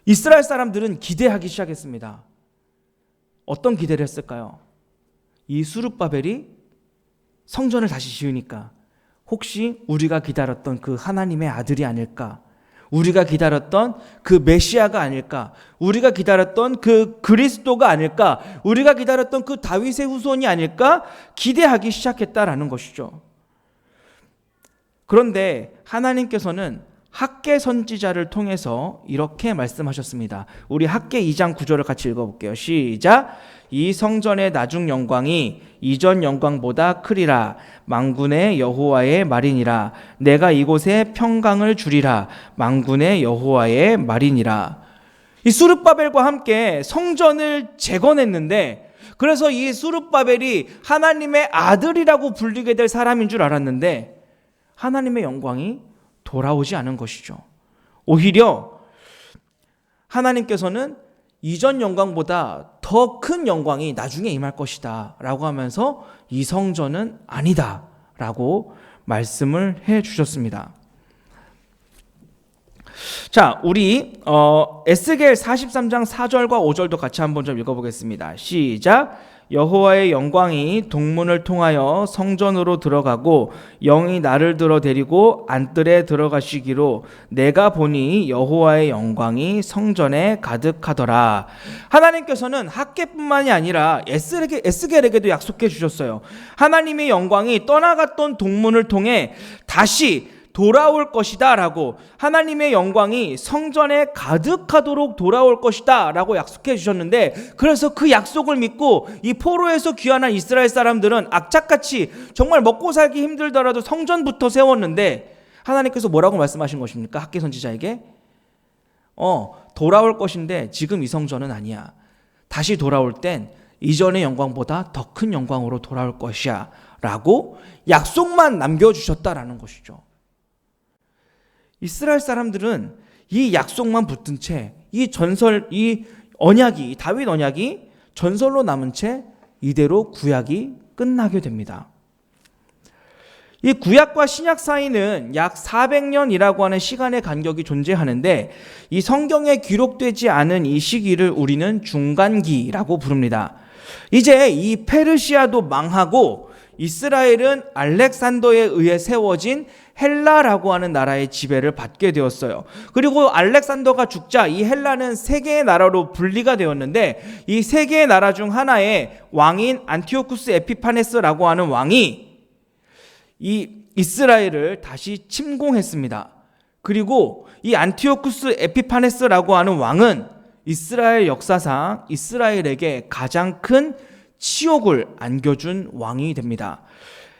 이스라엘 사람들은 기대하기 시작했습니다. 어떤 기대를 했을까요? 이 스룹바벨이 성전을 다시 지으니까 혹시 우리가 기다렸던 그 하나님의 아들이 아닐까? 우리가 기다렸던 그 메시아가 아닐까? 우리가 기다렸던 그 그리스도가 아닐까? 우리가 기다렸던 그 다윗의 후손이 아닐까? 기대하기 시작했다라는 것이죠. 그런데 하나님께서는 학개 선지자를 통해서 이렇게 말씀하셨습니다. 우리 학개 2장 9절을 같이 읽어볼게요. 시작. 이 성전의 나중 영광이 이전 영광보다 크리라. 만군의 여호와의 말이니라. 내가 이곳에 평강을 주리라. 만군의 여호와의 말이니라. 이 수르바벨과 함께 성전을 재건했는데, 그래서 이 수르바벨이 하나님의 아들이라고 불리게 될 사람인 줄 알았는데 하나님의 영광이 돌아오지 않은 것이죠. 오히려 하나님께서는 이전 영광보다 더 큰 영광이 나중에 임할 것이다 라고 하면서 이 성전은 아니다 라고 말씀을 해 주셨습니다. 자, 우리 에스겔 43장 4절과 5절도 같이 한번 좀 읽어보겠습니다. 시작. 여호와의 영광이 동문을 통하여 성전으로 들어가고 영이 나를 들어 데리고 안뜰에 들어가시기로 내가 보니 여호와의 영광이 성전에 가득하더라. 하나님께서는 학개뿐만이 아니라 에스겔에게도 약속해 주셨어요. 하나님의 영광이 떠나갔던 동문을 통해 다시 돌아올 것이다 라고, 하나님의 영광이 성전에 가득하도록 돌아올 것이다 라고 약속해 주셨는데, 그래서 그 약속을 믿고 이 포로에서 귀환한 이스라엘 사람들은 악착같이 정말 먹고 살기 힘들더라도 성전부터 세웠는데, 하나님께서 뭐라고 말씀하신 것입니까? 학개 선지자에게 돌아올 것인데 지금 이 성전은 아니야. 다시 돌아올 땐 이전의 영광보다 더 큰 영광으로 돌아올 것이야 라고 약속만 남겨주셨다라는 것이죠. 이스라엘 사람들은 이 약속만 붙은 채 이 언약이, 다윗 언약이 전설로 남은 채 이대로 구약이 끝나게 됩니다. 이 구약과 신약 사이는 약 400년이라고 하는 시간의 간격이 존재하는데, 이 성경에 기록되지 않은 이 시기를 우리는 중간기라고 부릅니다. 이제 이 페르시아도 망하고 이스라엘은 알렉산더에 의해 세워진 헬라라고 하는 나라의 지배를 받게 되었어요. 그리고 알렉산더가 죽자 이 헬라는 세 개의 나라로 분리가 되었는데, 이 세 개의 나라 중 하나의 왕인 안티오쿠스 에피파네스라고 하는 왕이 이 이스라엘을 다시 침공했습니다. 그리고 이 안티오쿠스 에피파네스라고 하는 왕은 이스라엘 역사상 이스라엘에게 가장 큰 치욕을 안겨준 왕이 됩니다.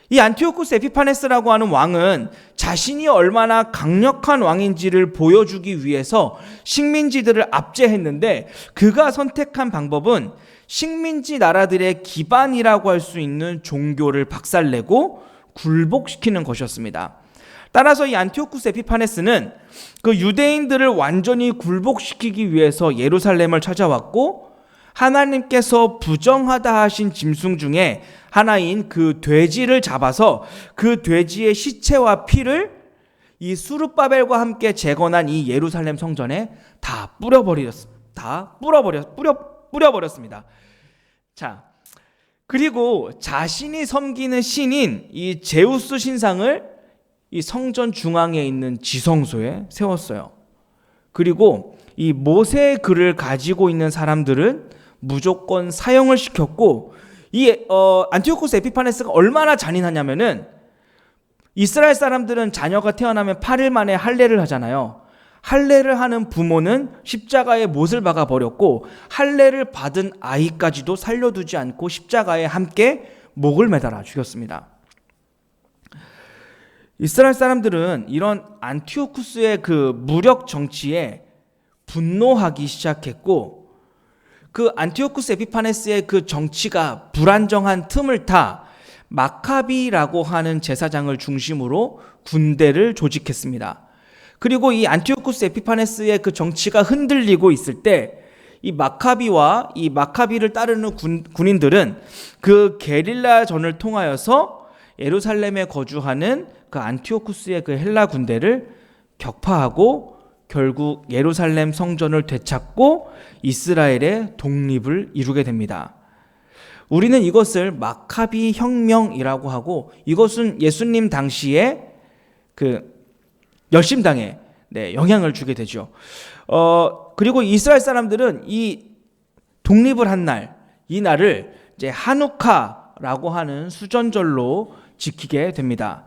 이 안티오쿠스 에피파네스라고 하는 왕은 자신이 얼마나 강력한 왕인지를 보여주기 위해서 식민지들을 압제했는데, 그가 선택한 방법은 식민지 나라들의 기반이라고 할 수 있는 종교를 박살내고 굴복시키는 것이었습니다. 따라서 이 안티오쿠스 에피파네스는 그 유대인들을 완전히 굴복시키기 위해서 예루살렘을 찾아왔고, 하나님께서 부정하다 하신 짐승 중에 하나인 그 돼지를 잡아서 그 돼지의 시체와 피를 이 수르바벨과 함께 재건한 이 예루살렘 성전에 다 뿌려버렸습니다. 자, 그리고 자신이 섬기는 신인 이 제우스 신상을 이 성전 중앙에 있는 지성소에 세웠어요. 그리고 이 모세의 글을 가지고 있는 사람들은 무조건 사형을 시켰고, 이 안티오쿠스 에피파네스가 얼마나 잔인하냐면은, 이스라엘 사람들은 자녀가 태어나면 8일 만에 할례를 하잖아요. 할례를 하는 부모는 십자가에 못을 박아 버렸고, 할례를 받은 아이까지도 살려두지 않고 십자가에 함께 목을 매달아 죽였습니다. 이스라엘 사람들은 이런 안티오쿠스의 그 무력 정치에 분노하기 시작했고, 그 안티오쿠스 에피파네스의 그 정치가 불안정한 틈을 타 마카비라고 하는 제사장을 중심으로 군대를 조직했습니다. 그리고 이 안티오쿠스 에피파네스의 그 정치가 흔들리고 있을 때 이 마카비와 이 마카비를 따르는 군인들은 그 게릴라전을 통하여서 예루살렘에 거주하는 그 안티오쿠스의 그 헬라 군대를 격파하고 결국 예루살렘 성전을 되찾고 이스라엘의 독립을 이루게 됩니다. 우리는 이것을 마카비 혁명이라고 하고, 이것은 예수님 당시에 그 열심당에 영향을 주게 되죠. 그리고 이스라엘 사람들은 이 독립을 한 날, 이 날을 이제 하누카라고 하는 수전절로 지키게 됩니다.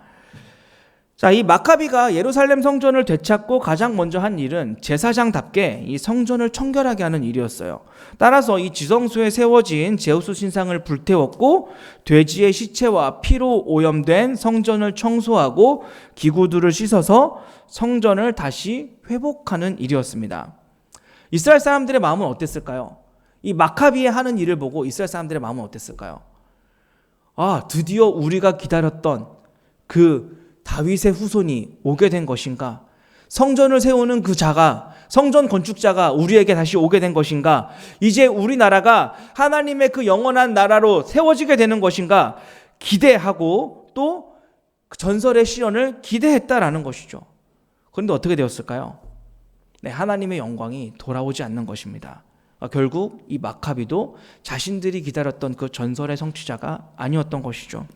자, 이 마카비가 예루살렘 성전을 되찾고 가장 먼저 한 일은 제사장답게 이 성전을 청결하게 하는 일이었어요. 따라서 이 지성소에 세워진 제우스 신상을 불태웠고, 돼지의 시체와 피로 오염된 성전을 청소하고 기구들을 씻어서 성전을 다시 회복하는 일이었습니다. 이스라엘 사람들의 마음은 어땠을까요? 이 마카비의 하는 일을 보고 이스라엘 사람들의 마음은 어땠을까요? 아, 드디어 우리가 기다렸던 그 다윗의 후손이 오게 된 것인가? 성전을 세우는 그 자가, 성전 건축자가 우리에게 다시 오게 된 것인가? 이제 우리나라가 하나님의 그 영원한 나라로 세워지게 되는 것인가? 기대하고 또 전설의 실현을 기대했다라는 것이죠. 그런데 어떻게 되었을까요? 하나님의 영광이 돌아오지 않는 것입니다. 결국 이 마카비도 자신들이 기다렸던 그 전설의 성취자가 아니었던 것이죠.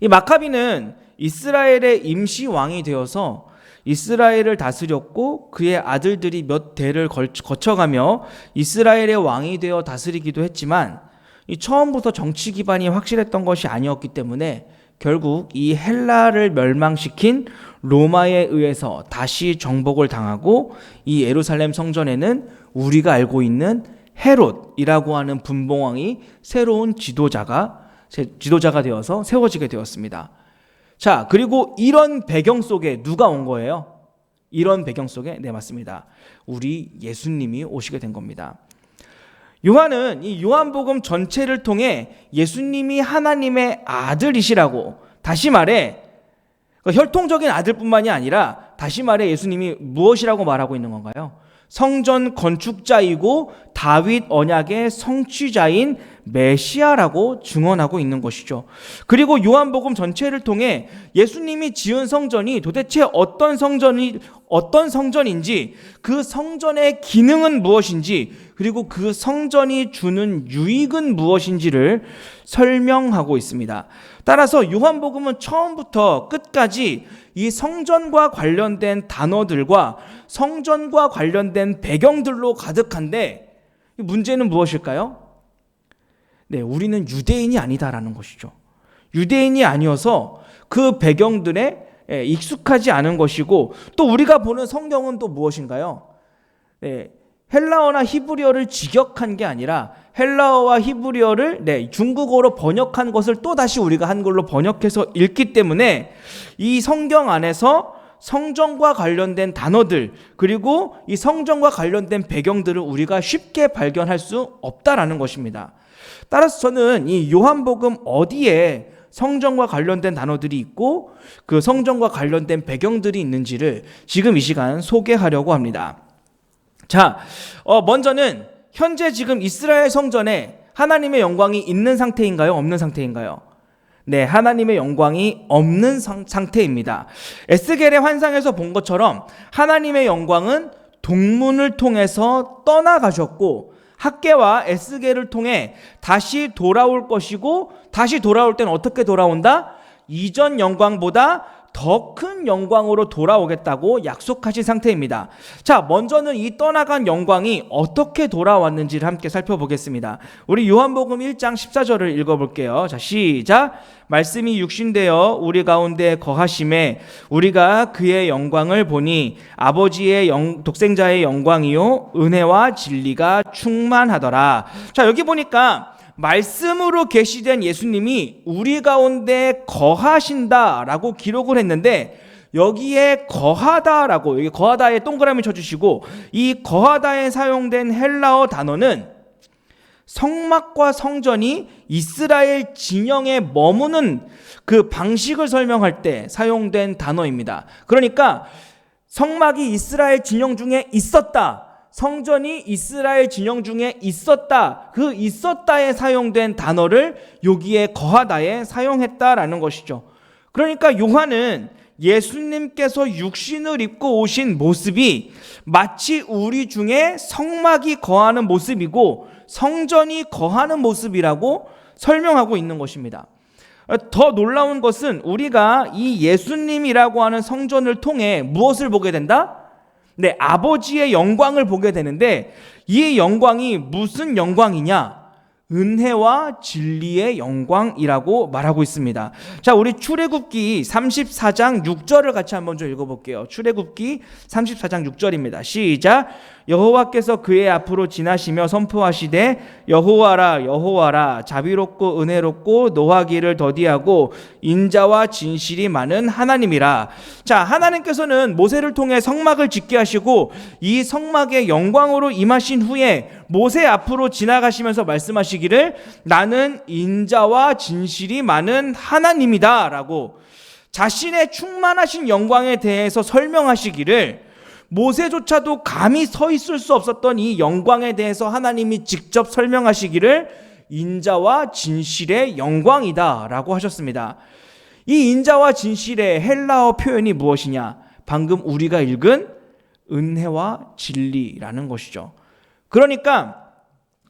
이 마카비는 이스라엘의 임시 왕이 되어서 이스라엘을 다스렸고, 그의 아들들이 몇 대를 거쳐가며 이스라엘의 왕이 되어 다스리기도 했지만, 이 처음부터 정치 기반이 확실했던 것이 아니었기 때문에 결국 이 헬라를 멸망시킨 로마에 의해서 다시 정복을 당하고, 이 예루살렘 성전에는 우리가 알고 있는 헤롯이라고 하는 분봉왕이 새로운 지도자가 되어서 세워지게 되었습니다. 자, 그리고 이런 배경 속에 누가 온 거예요? 이런 배경 속에, 네, 맞습니다. 우리 예수님이 오시게 된 겁니다. 요한은 이 요한복음 전체를 통해 예수님이 하나님의 아들이시라고, 다시 말해 혈통적인 아들뿐만이 아니라 다시 말해 예수님이 무엇이라고 말하고 있는 건가요? 성전 건축자이고 다윗 언약의 성취자인 메시아라고 증언하고 있는 것이죠. 그리고 요한복음 전체를 통해 예수님이 지은 성전이 도대체 어떤 성전인지, 그 성전의 기능은 무엇인지, 그리고 그 성전이 주는 유익은 무엇인지를 설명하고 있습니다. 따라서 요한복음은 처음부터 끝까지 이 성전과 관련된 단어들과 성전과 관련된 배경들로 가득한데, 문제는 무엇일까요? 네, 우리는 유대인이 아니다라는 것이죠. 유대인이 아니어서 그 배경들에 익숙하지 않은 것이고, 또 우리가 보는 성경은 또 무엇인가요? 네, 헬라어나 히브리어를 직역한 게 아니라 헬라어와 히브리어를 중국어로 번역한 것을 또 다시 우리가 한글로 번역해서 읽기 때문에 이 성경 안에서 성전과 관련된 단어들, 그리고 이 성전과 관련된 배경들을 우리가 쉽게 발견할 수 없다라는 것입니다. 따라서 저는 이 요한복음 어디에 성전과 관련된 단어들이 있고 그 성전과 관련된 배경들이 있는지를 지금 이 시간 소개하려고 합니다. 자, 먼저는 현재 지금 이스라엘 성전에 하나님의 영광이 있는 상태인가요? 없는 상태인가요? 네, 하나님의 영광이 없는 상태입니다. 에스겔의 환상에서 본 것처럼 하나님의 영광은 동문을 통해서 떠나가셨고 학개와 에스겔을 통해 다시 돌아올 것이고, 다시 돌아올 때는 어떻게 돌아온다? 이전 영광보다 더 큰 영광으로 돌아오겠다고 약속하신 상태입니다. 자, 먼저는 이 떠나간 영광이 어떻게 돌아왔는지를 함께 살펴보겠습니다. 우리 요한복음 1장 14절을 읽어볼게요. 자, 시작. 말씀이 육신되어 우리 가운데 거하심에 우리가 그의 영광을 보니 아버지의 독생자의 영광이요 은혜와 진리가 충만하더라. 자, 여기 보니까 말씀으로 계시된 예수님이 우리 가운데 거하신다라고 기록을 했는데, 여기에 거하다라고, 여기 거하다에 동그라미 쳐주시고, 이 거하다에 사용된 헬라어 단어는 성막과 성전이 이스라엘 진영에 머무는 그 방식을 설명할 때 사용된 단어입니다. 그러니까 성막이 이스라엘 진영 중에 있었다, 성전이 이스라엘 진영 중에 있었다, 그 있었다에 사용된 단어를 여기에 거하다에 사용했다라는 것이죠. 그러니까 요한은 예수님께서 육신을 입고 오신 모습이 마치 우리 중에 성막이 거하는 모습이고 성전이 거하는 모습이라고 설명하고 있는 것입니다. 더 놀라운 것은 우리가 이 예수님이라고 하는 성전을 통해 무엇을 보게 된다? 네, 아버지의 영광을 보게 되는데, 이 영광이 무슨 영광이냐? 은혜와 진리의 영광이라고 말하고 있습니다. 자, 우리 출애굽기 34장 6절을 같이 한번 좀 읽어볼게요. 출애굽기 34장 6절입니다. 시작. 여호와께서 그의 앞으로 지나시며 선포하시되 여호와라 여호와라 자비롭고 은혜롭고 노하기를 더디하고 인자와 진실이 많은 하나님이라. 자, 하나님께서는 모세를 통해 성막을 짓게 하시고 이 성막의 영광으로 임하신 후에 모세 앞으로 지나가시면서 말씀하시기를 나는 인자와 진실이 많은 하나님이다 라고 자신의 충만하신 영광에 대해서 설명하시기를, 모세조차도 감히 서 있을 수 없었던 이 영광에 대해서 하나님이 직접 설명하시기를 인자와 진실의 영광이다 라고 하셨습니다. 이 인자와 진실의 헬라어 표현이 무엇이냐? 방금 우리가 읽은 은혜와 진리라는 것이죠. 그러니까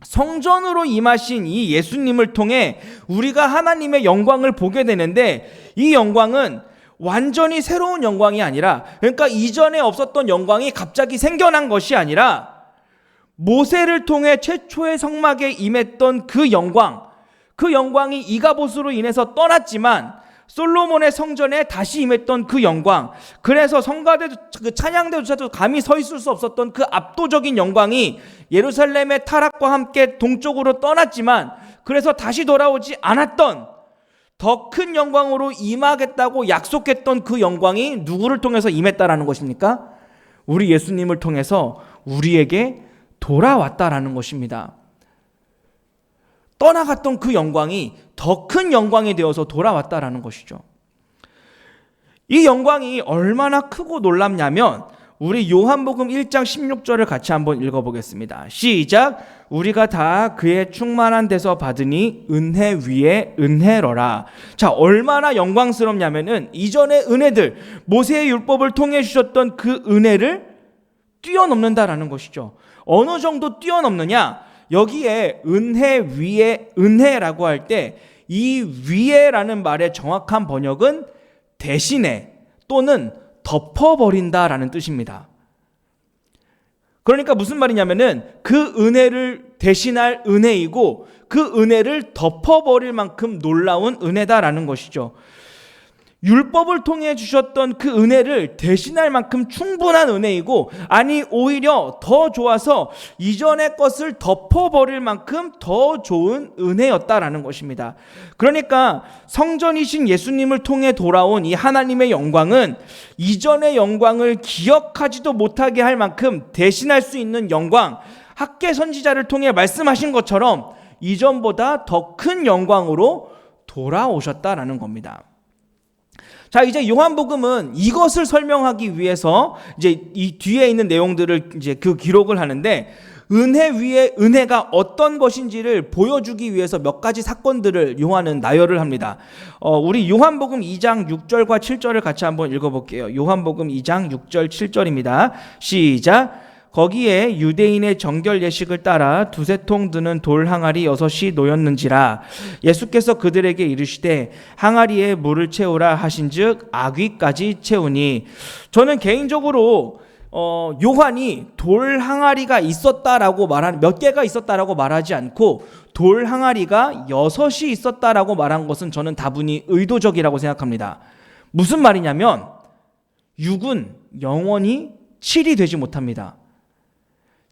성전으로 임하신 이 예수님을 통해 우리가 하나님의 영광을 보게 되는데, 이 영광은 완전히 새로운 영광이 아니라, 그러니까 이전에 없었던 영광이 갑자기 생겨난 것이 아니라 모세를 통해 최초의 성막에 임했던 그 영광이 이가봇으로 인해서 떠났지만 솔로몬의 성전에 다시 임했던 그 영광, 그래서 성가대도 그 찬양대조차도 감히 서 있을 수 없었던 그 압도적인 영광이 예루살렘의 타락과 함께 동쪽으로 떠났지만 그래서 다시 돌아오지 않았던 더 큰 영광으로 임하겠다고 약속했던 그 영광이 누구를 통해서 임했다라는 것입니까? 우리 예수님을 통해서 우리에게 돌아왔다라는 것입니다. 떠나갔던 그 영광이 더 큰 영광이 되어서 돌아왔다라는 것이죠. 이 영광이 얼마나 크고 놀랍냐면 우리 요한복음 1장 16절을 같이 한번 읽어보겠습니다. 시작. 우리가 다 그의 충만한 데서 받으니 은혜 위에 은혜로라. 자, 얼마나 영광스럽냐면은 이전의 은혜들, 모세의 율법을 통해 주셨던 그 은혜를 뛰어넘는다라는 것이죠. 어느 정도 뛰어넘느냐? 여기에 은혜 위에 은혜라고 할 때 이 위에라는 말의 정확한 번역은 대신에 또는 덮어버린다라는 뜻입니다. 그러니까 무슨 말이냐면은 그 은혜를 대신할 은혜이고 그 은혜를 덮어버릴 만큼 놀라운 은혜다라는 것이죠. 율법을 통해 주셨던 그 은혜를 대신할 만큼 충분한 은혜이고, 아니 오히려 더 좋아서 이전의 것을 덮어버릴 만큼 더 좋은 은혜였다라는 것입니다. 그러니까 성전이신 예수님을 통해 돌아온 이 하나님의 영광은 이전의 영광을 기억하지도 못하게 할 만큼 대신할 수 있는 영광, 학개 선지자를 통해 말씀하신 것처럼 이전보다 더 큰 영광으로 돌아오셨다라는 겁니다. 자, 이제 요한복음은 이것을 설명하기 위해서 이제 이 뒤에 있는 내용들을 이제 그 기록을 하는데, 은혜 위에 은혜가 어떤 것인지를 보여주기 위해서 몇 가지 사건들을 요한은 나열을 합니다. 우리 요한복음 2장 6절과 7절을 같이 한번 읽어볼게요. 요한복음 2장 6절 7절입니다. 시작. 거기에 유대인의 정결 예식을 따라 두세 통 드는 돌 항아리 6이 놓였는지라. 예수께서 그들에게 이르시되 항아리에 물을 채우라 하신즉 아귀까지 채우니. 저는 개인적으로 요한이 돌 항아리가 있었다라고 말한, 몇 개가 있었다라고 말하지 않고 돌 항아리가 6이 있었다라고 말한 것은 저는 다분히 의도적이라고 생각합니다. 무슨 말이냐면 6은 영원히 7이 되지 못합니다.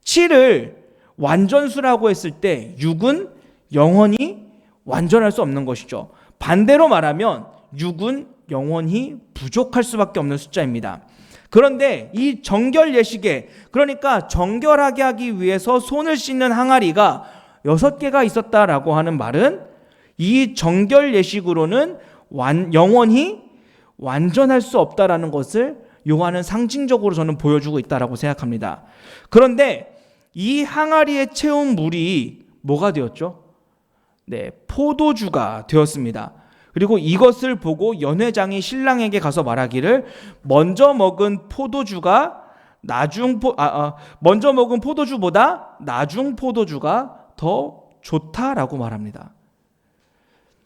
7을 완전수라고 했을 때 6은 영원히 완전할 수 없는 것이죠. 반대로 말하면 6은 영원히 부족할 수밖에 없는 숫자입니다. 그런데 이 정결 예식에, 그러니까 정결하게 하기 위해서 손을 씻는 항아리가 6개가 있었다라고 하는 말은 이 정결 예식으로는 영원히 완전할 수 없다라는 것을 요한은 상징적으로 저는 보여주고 있다라고 생각합니다. 그런데 이 항아리에 채운 물이 뭐가 되었죠? 네, 포도주가 되었습니다. 그리고 이것을 보고 연회장이 신랑에게 가서 말하기를 먼저 먹은 포도주가 먼저 먹은 포도주보다 나중 포도주가 더 좋다라고 말합니다.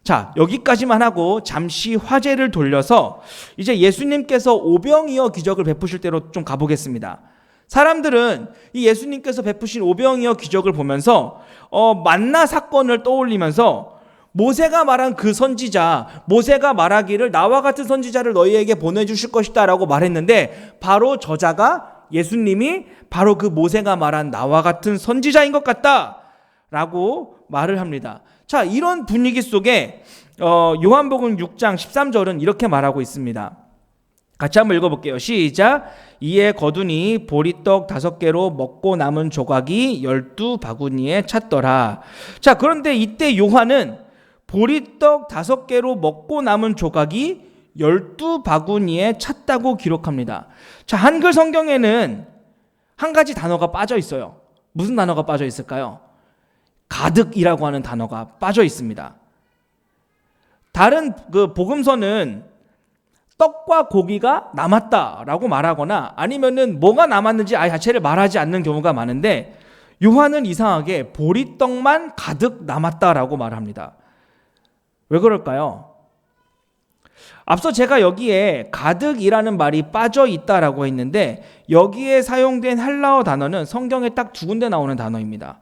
자, 여기까지만 하고 잠시 화제를 돌려서 이제 예수님께서 오병이어 기적을 베푸실 때로 좀 가보겠습니다. 사람들은 이 예수님께서 베푸신 오병이어 기적을 보면서 만나 사건을 떠올리면서 모세가 말한 그 선지자, 모세가 말하기를 나와 같은 선지자를 너희에게 보내주실 것이다 라고 말했는데, 바로 저자가 예수님이 바로 그 모세가 말한 나와 같은 선지자인 것 같다 라고 말을 합니다. 자, 이런 분위기 속에 요한복음 6장 13절은 이렇게 말하고 있습니다. 같이 한번 읽어볼게요. 시작. 이에 거두니 보리떡 5개로 먹고 남은 조각이 12바구니에 찼더라. 자, 그런데 이때 요한은 보리떡 5개로 먹고 남은 조각이 12바구니에 찼다고 기록합니다. 자, 한글 성경에는 한 가지 단어가 빠져 있어요. 무슨 단어가 빠져 있을까요? 가득이라고 하는 단어가 빠져 있습니다. 다른 그 복음서는 떡과 고기가 남았다라고 말하거나 아니면은 뭐가 남았는지 아예 자체를 말하지 않는 경우가 많은데, 요한은 이상하게 보리떡만 가득 남았다라고 말합니다. 왜 그럴까요? 앞서 제가 여기에 가득이라는 말이 빠져 있다라고 했는데, 여기에 사용된 헬라어 단어는 성경에 딱 2군데 나오는 단어입니다.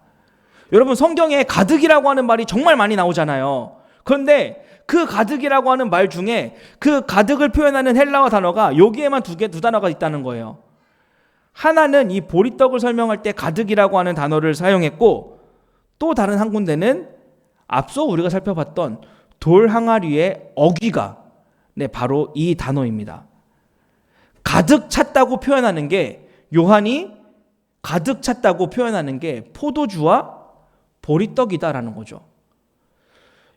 여러분, 성경에 가득이라고 하는 말이 정말 많이 나오잖아요. 그런데 그 가득이라고 하는 말 중에 그 가득을 표현하는 헬라어 단어가 여기에만 두 단어가 있다는 거예요. 하나는 이 보리떡을 설명할 때 가득이라고 하는 단어를 사용했고, 또 다른 한 군데는 앞서 우리가 살펴봤던 돌 항아리의 어귀가 바로 이 단어입니다. 가득 찼다고 표현하는 게, 요한이 가득 찼다고 표현하는 게 포도주와 보리떡이다라는 거죠.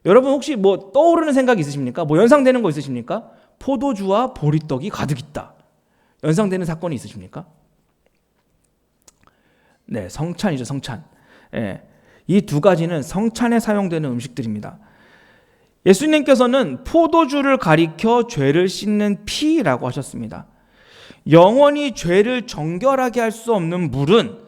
여러분, 혹시 뭐 떠오르는 생각이 있으십니까? 뭐 연상되는 거 있으십니까? 포도주와 보리떡이 가득 있다. 연상되는 사건이 있으십니까? 네, 성찬이죠, 성찬. 예, 이 두 가지는 성찬에 사용되는 음식들입니다. 예수님께서는 포도주를 가리켜 죄를 씻는 피라고 하셨습니다. 영원히 죄를 정결하게 할 수 없는 물은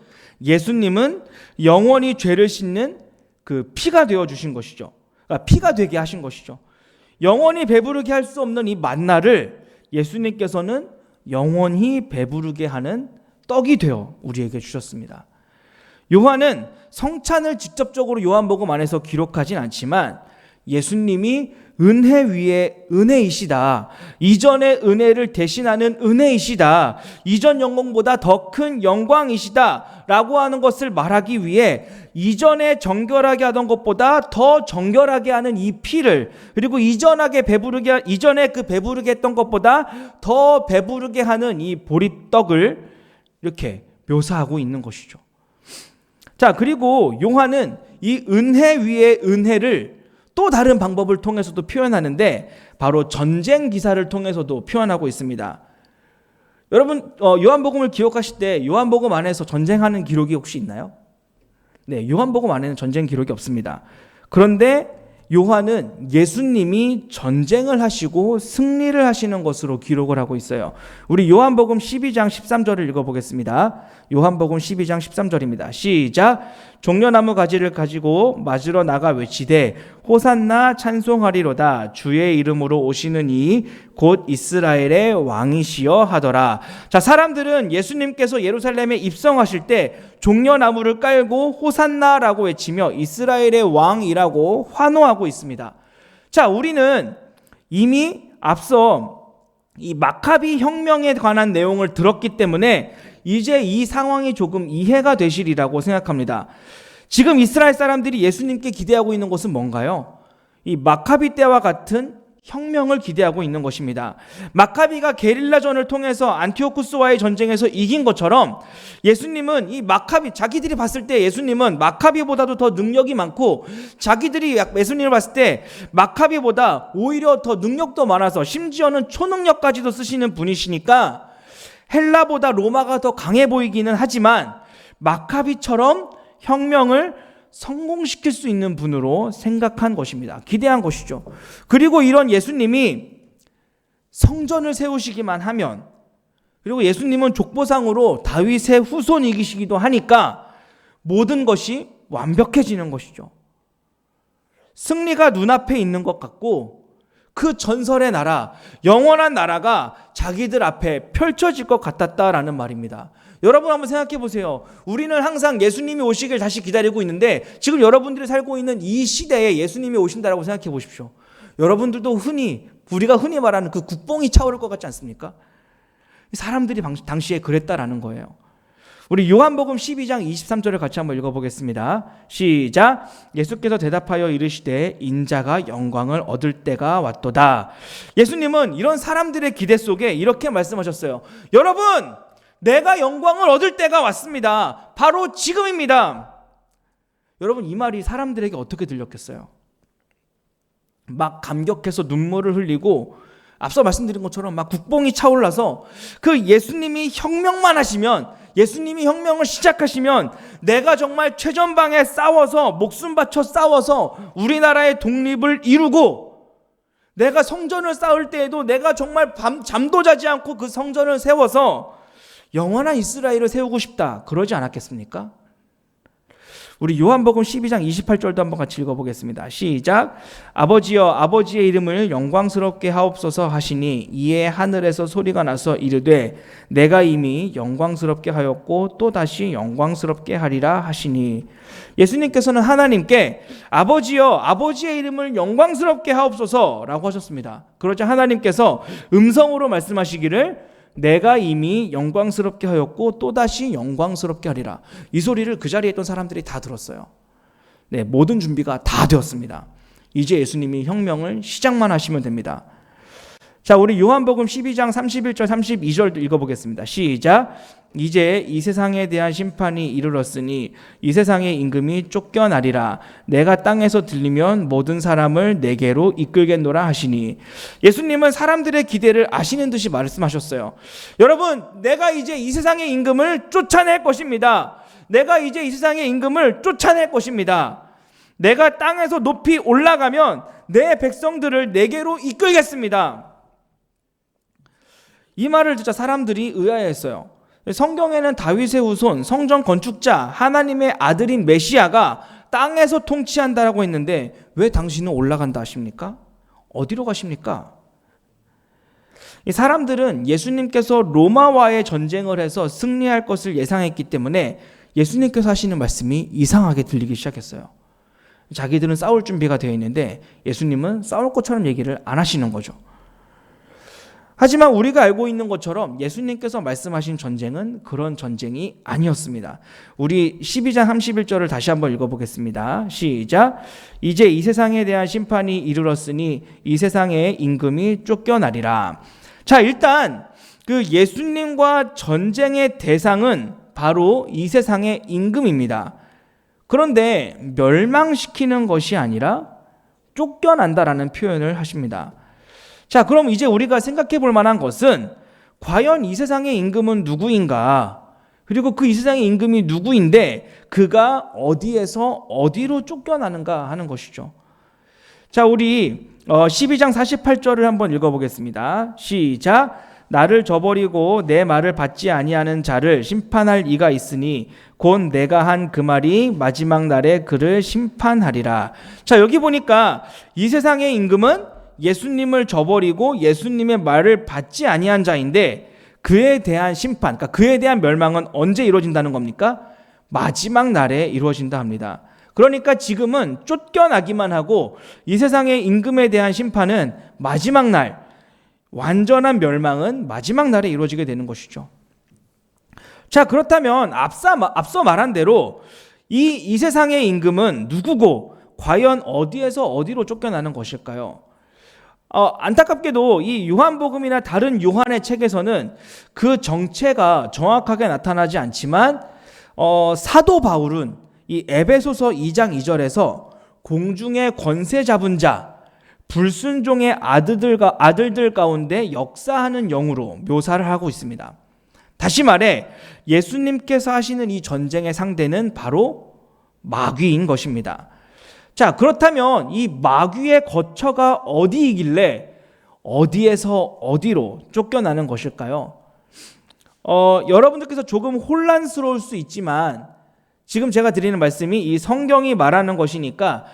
예수님은 영원히 죄를 씻는 그 피가 되어 주신 것이죠. 그러니까 피가 되게 하신 것이죠. 영원히 배부르게 할 수 없는 이 만나를 예수님께서는 영원히 배부르게 하는 떡이 되어 우리에게 주셨습니다. 요한은 성찬을 직접적으로 요한복음 안에서 기록하진 않지만 예수님이 은혜 위에 은혜이시다. 이전의 은혜를 대신하는 은혜이시다. 이전 영광보다 더 큰 영광이시다. 라고 하는 것을 말하기 위해 이전에 정결하게 하던 것보다 더 정결하게 하는 이 피를, 그리고 이전에 그 배부르게 했던 것보다 더 배부르게 하는 이 보리떡을 이렇게 묘사하고 있는 것이죠. 자, 그리고 요한은 이 은혜 위에 은혜를 또 다른 방법을 통해서도 표현하는데 바로 전쟁 기사를 통해서도 표현하고 있습니다. 여러분, 요한복음을 기억하실 때 요한복음 안에서 전쟁하는 기록이 혹시 있나요? 네, 요한복음 안에는 전쟁 기록이 없습니다. 그런데 요한은 예수님이 전쟁을 하시고 승리를 하시는 것으로 기록을 하고 있어요. 우리 요한복음 12장 13절을 읽어보겠습니다. 요한복음 12장 13절입니다. 시작. 종려나무 가지를 가지고 맞으러 나가 외치되 호산나 찬송하리로다. 주의 이름으로 오시는 이 곧 이스라엘의 왕이시여 하더라. 자, 사람들은 예수님께서 예루살렘에 입성하실 때 종려나무를 깔고 호산나라고 외치며 이스라엘의 왕이라고 환호하고 있습니다. 자, 우리는 이미 앞서 이 마카비 혁명에 관한 내용을 들었기 때문에 이제 이 상황이 조금 이해가 되시리라고 생각합니다. 지금 이스라엘 사람들이 예수님께 기대하고 있는 것은 뭔가요? 이 마카비 때와 같은 혁명을 기대하고 있는 것입니다. 마카비가 게릴라전을 통해서 안티오쿠스와의 전쟁에서 이긴 것처럼 예수님은 이 마카비, 자기들이 봤을 때 예수님은 마카비보다도 더 능력이 많고 자기들이 예수님을 봤을 때 마카비보다 오히려 더 능력도 많아서 심지어는 초능력까지도 쓰시는 분이시니까 헬라보다 로마가 더 강해 보이기는 하지만 마카비처럼 혁명을 성공시킬 수 있는 분으로 생각한 것입니다. 기대한 것이죠. 그리고 이런 예수님이 성전을 세우시기만 하면, 그리고 예수님은 족보상으로 다윗의 후손이시기도 하니까 모든 것이 완벽해지는 것이죠. 승리가 눈앞에 있는 것 같고 그 전설의 나라, 영원한 나라가 자기들 앞에 펼쳐질 것 같았다라는 말입니다. 여러분 한번 생각해 보세요. 우리는 항상 예수님이 오시길 다시 기다리고 있는데 지금 여러분들이 살고 있는 이 시대에 예수님이 오신다라고 생각해 보십시오. 여러분들도 우리가 흔히 말하는 그 국뽕이 차오를 것 같지 않습니까? 사람들이 당시에 그랬다라는 거예요. 우리 요한복음 12장 23절을 같이 한번 읽어보겠습니다. 시작. 예수께서 대답하여 이르시되 인자가 영광을 얻을 때가 왔도다. 예수님은 이런 사람들의 기대 속에 이렇게 말씀하셨어요. 여러분, 내가 영광을 얻을 때가 왔습니다. 바로 지금입니다. 여러분, 이 말이 사람들에게 어떻게 들렸겠어요? 막 감격해서 눈물을 흘리고 앞서 말씀드린 것처럼 막 국뽕이 차올라서 그 예수님이 혁명만 하시면, 예수님이 혁명을 시작하시면 내가 정말 최전방에 싸워서 목숨 바쳐 싸워서 우리나라의 독립을 이루고, 내가 성전을 쌓을 때에도 내가 정말 잠도 자지 않고 그 성전을 세워서 영원한 이스라엘을 세우고 싶다, 그러지 않았겠습니까? 우리 요한복음 12장 28절도 한번 같이 읽어보겠습니다. 시작. 아버지여, 아버지의 이름을 영광스럽게 하옵소서 하시니 이에 하늘에서 소리가 나서 이르되 내가 이미 영광스럽게 하였고 또 다시 영광스럽게 하리라 하시니, 예수님께서는 하나님께 아버지여, 아버지의 이름을 영광스럽게 하옵소서 라고 하셨습니다. 그러자 하나님께서 음성으로 말씀하시기를 내가 이미 영광스럽게 하였고 또다시 영광스럽게 하리라. 이 소리를 그 자리에 있던 사람들이 다 들었어요. 네, 모든 준비가 다 되었습니다. 이제 예수님이 혁명을 시작만 하시면 됩니다. 자, 우리 요한복음 12장 31절 32절 읽어보겠습니다. 시작. 이제 이 세상에 대한 심판이 이르렀으니 이 세상의 임금이 쫓겨나리라. 내가 땅에서 들리면 모든 사람을 내게로 이끌겠노라 하시니, 예수님은 사람들의 기대를 아시는 듯이 말씀하셨어요. 여러분, 내가 이제 이 세상의 임금을 쫓아낼 것입니다. 내가 이제 이 세상의 임금을 쫓아낼 것입니다. 내가 땅에서 높이 올라가면 내 백성들을 내게로 이끌겠습니다. 이 말을 듣자 사람들이 의아해했어요. 성경에는 다윗의 후손, 성전 건축자, 하나님의 아들인 메시아가 땅에서 통치한다라고 했는데 왜 당신은 올라간다 하십니까? 어디로 가십니까? 이 사람들은 예수님께서 로마와의 전쟁을 해서 승리할 것을 예상했기 때문에 예수님께서 하시는 말씀이 이상하게 들리기 시작했어요. 자기들은 싸울 준비가 되어 있는데 예수님은 싸울 것처럼 얘기를 안 하시는 거죠. 하지만 우리가 알고 있는 것처럼 예수님께서 말씀하신 전쟁은 그런 전쟁이 아니었습니다. 우리 12장 31절을 다시 한번 읽어보겠습니다. 시작. 이제 이 세상에 대한 심판이 이르렀으니 이 세상의 임금이 쫓겨나리라. 자, 일단 그 예수님과 전쟁의 대상은 바로 이 세상의 임금입니다. 그런데 멸망시키는 것이 아니라 쫓겨난다라는 표현을 하십니다. 자, 그럼 이제 우리가 생각해 볼 만한 것은 과연 이 세상의 임금은 누구인가? 그리고 그 이 세상의 임금이 누구인데 그가 어디에서 어디로 쫓겨나는가 하는 것이죠. 자, 우리 12장 48절을 한번 읽어보겠습니다. 시작. 나를 저버리고 내 말을 받지 아니하는 자를 심판할 이가 있으니 곧 내가 한 그 말이 마지막 날에 그를 심판하리라. 자, 여기 보니까 이 세상의 임금은 예수님을 저버리고 예수님의 말을 받지 아니한 자인데 그에 대한 심판, 그러니까 그에 대한 멸망은 언제 이루어진다는 겁니까? 마지막 날에 이루어진다 합니다. 그러니까 지금은 쫓겨나기만 하고 이 세상의 임금에 대한 심판은 마지막 날, 완전한 멸망은 마지막 날에 이루어지게 되는 것이죠. 자, 그렇다면 앞서 말한 대로 이 세상의 임금은 누구고 과연 어디에서 어디로 쫓겨나는 것일까요? 안타깝게도 이 요한복음이나 다른 요한의 책에서는 그 정체가 정확하게 나타나지 않지만 사도 바울은 이 에베소서 2장 2절에서 공중의 권세 잡은 자, 불순종의 아들들 가운데 역사하는 영으로 묘사를 하고 있습니다. 다시 말해 예수님께서 하시는 이 전쟁의 상대는 바로 마귀인 것입니다. 자, 그렇다면 이 마귀의 거처가 어디이길래 어디에서 어디로 쫓겨나는 것일까요? 여러분들께서 조금 혼란스러울 수 있지만 지금 제가 드리는 말씀이 이 성경이 말하는 것이니까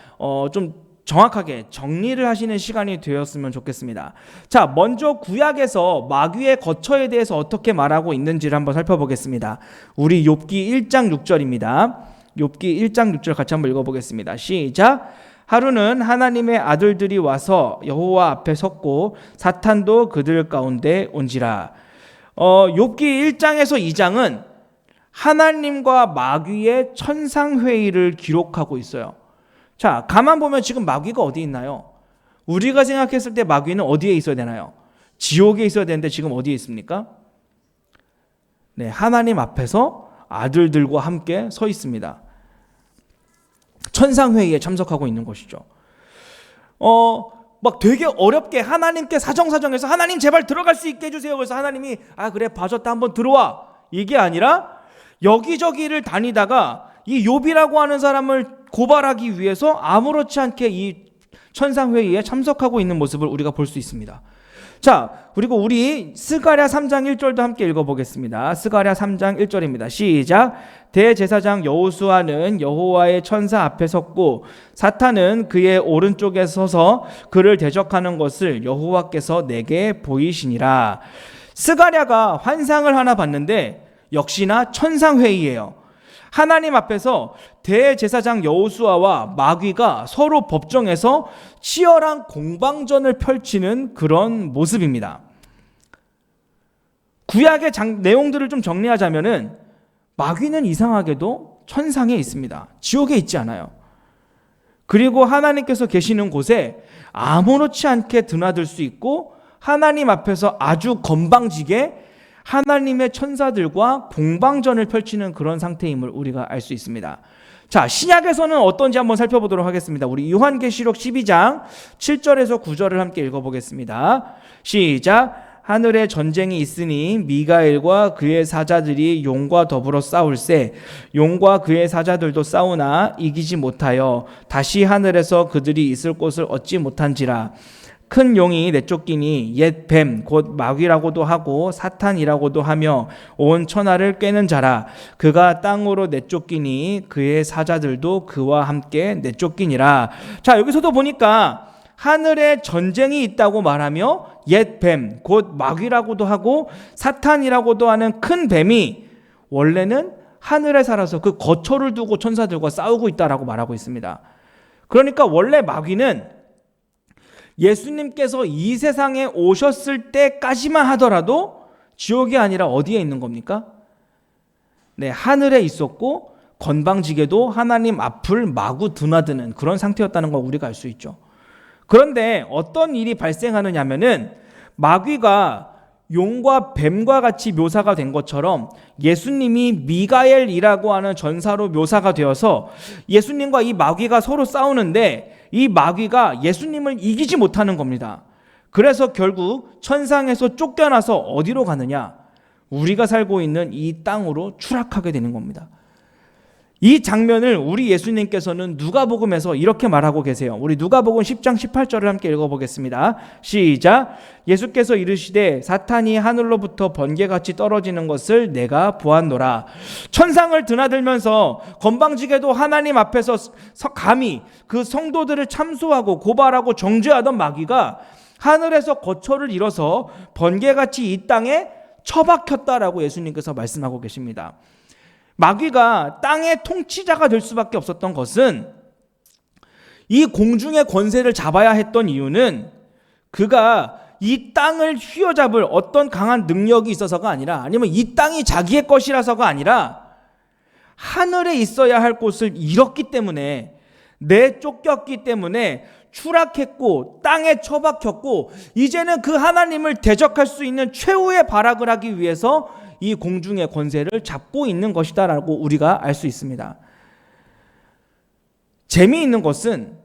좀 정확하게 정리를 하시는 시간이 되었으면 좋겠습니다. 자, 먼저 구약에서 마귀의 거처에 대해서 어떻게 말하고 있는지를 한번 살펴보겠습니다. 우리 욥기 1장 6절입니다. 욥기 1장 6절 같이 한번 읽어보겠습니다. 시작. 하루는 하나님의 아들들이 와서 여호와 앞에 섰고 사탄도 그들 가운데 온지라. 욥기 1장에서 2장은 하나님과 마귀의 천상회의를 기록하고 있어요. 자, 가만 보면 지금 마귀가 어디 있나요? 우리가 생각했을 때 마귀는 어디에 있어야 되나요? 지옥에 있어야 되는데 지금 어디에 있습니까? 네, 하나님 앞에서 아들들과 함께 서 있습니다. 천상회의에 참석하고 있는 것이죠. 막 되게 어렵게 하나님께 사정사정해서 하나님 제발 들어갈 수 있게 해주세요. 그래서 하나님이 그래 봐줬다 한번 들어와. 이게 아니라 여기저기를 다니다가 이 욥이라고 하는 사람을 고발하기 위해서 아무렇지 않게 이 천상회의에 참석하고 있는 모습을 우리가 볼 수 있습니다. 자, 그리고 우리 스가랴 3장 1절도 함께 읽어보겠습니다. 스가랴 3장 1절입니다. 시작. 대제사장 여호수아는 여호와의 천사 앞에 섰고 사탄은 그의 오른쪽에 서서 그를 대적하는 것을 여호와께서 내게 보이시니라. 스가랴가 환상을 하나 봤는데 역시나 천상회의예요. 하나님 앞에서 대제사장 여호수아와 마귀가 서로 법정에서 치열한 공방전을 펼치는 그런 모습입니다. 구약의 내용들을 좀 정리하자면은 마귀는 이상하게도 천상에 있습니다. 지옥에 있지 않아요. 그리고 하나님께서 계시는 곳에 아무렇지 않게 드나들 수 있고 하나님 앞에서 아주 건방지게 하나님의 천사들과 공방전을 펼치는 그런 상태임을 우리가 알 수 있습니다. 자, 신약에서는 어떤지 한번 살펴보도록 하겠습니다. 우리 요한계시록 12장 7절에서 9절을 함께 읽어보겠습니다. 시작. 하늘에 전쟁이 있으니 미가엘과 그의 사자들이 용과 더불어 싸울세 용과 그의 사자들도 싸우나 이기지 못하여 다시 하늘에서 그들이 있을 곳을 얻지 못한지라. 큰 용이 내쫓기니 옛 뱀 곧 마귀라고도 하고 사탄이라고도 하며 온 천하를 꿰는 자라. 그가 땅으로 내쫓기니 그의 사자들도 그와 함께 내쫓기니라. 자, 여기서도 보니까 하늘에 전쟁이 있다고 말하며 옛 뱀 곧 마귀라고도 하고 사탄이라고도 하는 큰 뱀이 원래는 하늘에 살아서 그 거처를 두고 천사들과 싸우고 있다라고 말하고 있습니다. 그러니까 원래 마귀는 예수님께서 이 세상에 오셨을 때까지만 하더라도 지옥이 아니라 어디에 있는 겁니까? 네, 하늘에 있었고 건방지게도 하나님 앞을 마구 드나드는 그런 상태였다는 걸 우리가 알 수 있죠. 그런데 어떤 일이 발생하느냐면은 마귀가 용과 뱀과 같이 묘사가 된 것처럼 예수님이 미가엘이라고 하는 전사로 묘사가 되어서 예수님과 이 마귀가 서로 싸우는데 이 마귀가 예수님을 이기지 못하는 겁니다. 그래서 결국 천상에서 쫓겨나서 어디로 가느냐? 우리가 살고 있는 이 땅으로 추락하게 되는 겁니다. 이 장면을 우리 예수님께서는 누가복음에서 이렇게 말하고 계세요. 우리 누가복음 10장 18절을 함께 읽어보겠습니다. 시작. 예수께서 이르시되 사탄이 하늘로부터 번개같이 떨어지는 것을 내가 보았노라. 천상을 드나들면서 건방지게도 하나님 앞에서 감히 그 성도들을 참소하고 고발하고 정죄하던 마귀가 하늘에서 거처를 잃어서 번개같이 이 땅에 처박혔다라고 예수님께서 말씀하고 계십니다. 마귀가 땅의 통치자가 될 수밖에 없었던 것은 이 공중의 권세를 잡아야 했던 이유는 그가 이 땅을 휘어잡을 어떤 강한 능력이 있어서가 아니라, 아니면 이 땅이 자기의 것이라서가 아니라 하늘에 있어야 할 곳을 잃었기 때문에, 내쫓겼기 때문에 추락했고 땅에 처박혔고, 이제는 그 하나님을 대적할 수 있는 최후의 발악을 하기 위해서 이 공중의 권세를 잡고 있는 것이다라고 우리가 알 수 있습니다. 재미있는 것은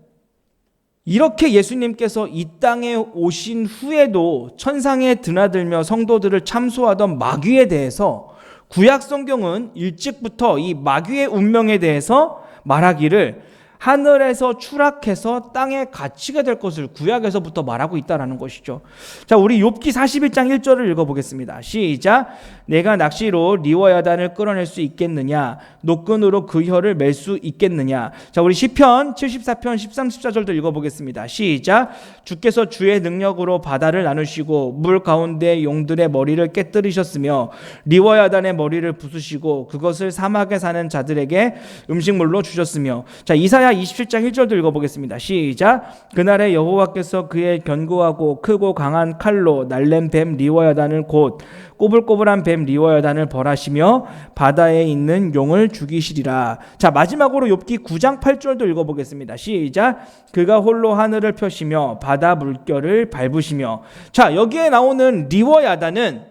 이렇게 예수님께서 이 땅에 오신 후에도 천상에 드나들며 성도들을 참소하던 마귀에 대해서 구약 성경은 일찍부터 이 마귀의 운명에 대해서 말하기를 하늘에서 추락해서 땅에 갇히게 될 것을 구약에서부터 말하고 있다는 것이죠. 자, 우리 욥기 41장 1절을 읽어보겠습니다. 시작. 내가 낚시로 리워야단을 끌어낼 수 있겠느냐? 노끈으로 그 혀를 맬 수 있겠느냐? 자, 우리 시편 74편 13, 14절도 읽어보겠습니다. 시작. 주께서 주의 능력으로 바다를 나누시고 물 가운데 용들의 머리를 깨뜨리셨으며 리워야단의 머리를 부수시고 그것을 사막에 사는 자들에게 음식물로 주셨으며. 자, 이사야 27장 1절도 읽어보겠습니다. 시작. 그날에 여호와께서 그의 견고하고 크고 강한 칼로 날랜 뱀 리워야단을 곧 꼬불꼬불한 뱀 리워야단을 벌하시며 바다에 있는 용을 죽이시리라. 자, 마지막으로 욥기 9장 8절도 읽어보겠습니다. 시작. 그가 홀로 하늘을 펴시며 바다 물결을 밟으시며. 자, 여기에 나오는 리워야단은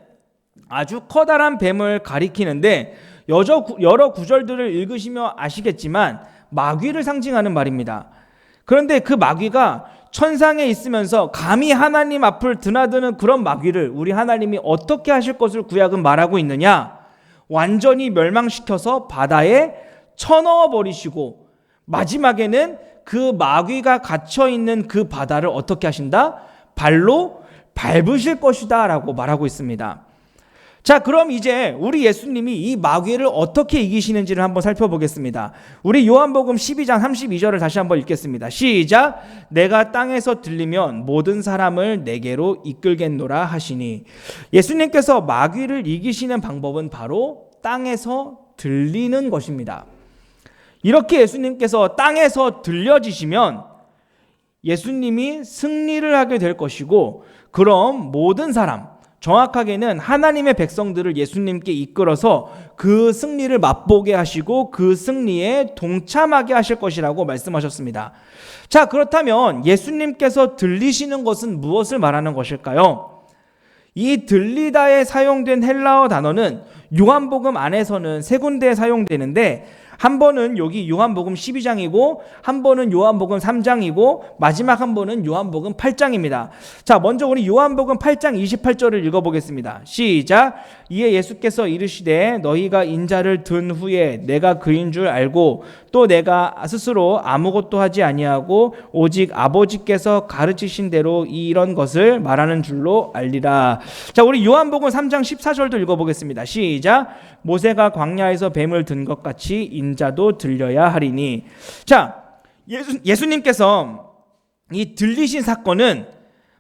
아주 커다란 뱀을 가리키는데 여러 구절들을 읽으시며 아시겠지만 마귀를 상징하는 말입니다. 그런데 그 마귀가 천상에 있으면서 감히 하나님 앞을 드나드는 그런 마귀를 우리 하나님이 어떻게 하실 것을 구약은 말하고 있느냐? 완전히 멸망시켜서 바다에 쳐넣어 버리시고 마지막에는 그 마귀가 갇혀있는 그 바다를 어떻게 하신다? 발로 밟으실 것이다 라고 말하고 있습니다. 자, 그럼 이제 우리 예수님이 이 마귀를 어떻게 이기시는지를 한번 살펴보겠습니다. 우리 요한복음 12장 32절을 다시 한번 읽겠습니다. 시작. 내가 땅에서 들리면 모든 사람을 내게로 이끌겠노라 하시니. 예수님께서 마귀를 이기시는 방법은 바로 땅에서 들리는 것입니다. 이렇게 예수님께서 땅에서 들려지시면 예수님이 승리를 하게 될 것이고, 그럼 모든 사람, 정확하게는 하나님의 백성들을 예수님께 이끌어서 그 승리를 맛보게 하시고 그 승리에 동참하게 하실 것이라고 말씀하셨습니다. 자, 그렇다면 예수님께서 들리시는 것은 무엇을 말하는 것일까요? 이 들리다에 사용된 헬라어 단어는 요한복음 안에서는 세 군데에 사용되는데, 한 번은 여기 요한복음 12장이고 한 번은 요한복음 3장이고 마지막 한 번은 요한복음 8장입니다. 자, 먼저 우리 요한복음 8장 28절을 읽어보겠습니다. 시작. 이에 예수께서 이르시되 너희가 인자를 든 후에 내가 그인 줄 알고 또 내가 스스로 아무것도 하지 아니하고 오직 아버지께서 가르치신 대로 이런 것을 말하는 줄로 알리라. 자, 우리 요한복음 3장 14절도 읽어보겠습니다. 시작. 모세가 광야에서 뱀을 든 것 같이 인자도 들려야 하리니. 자, 예수님께서 이 들리신 사건은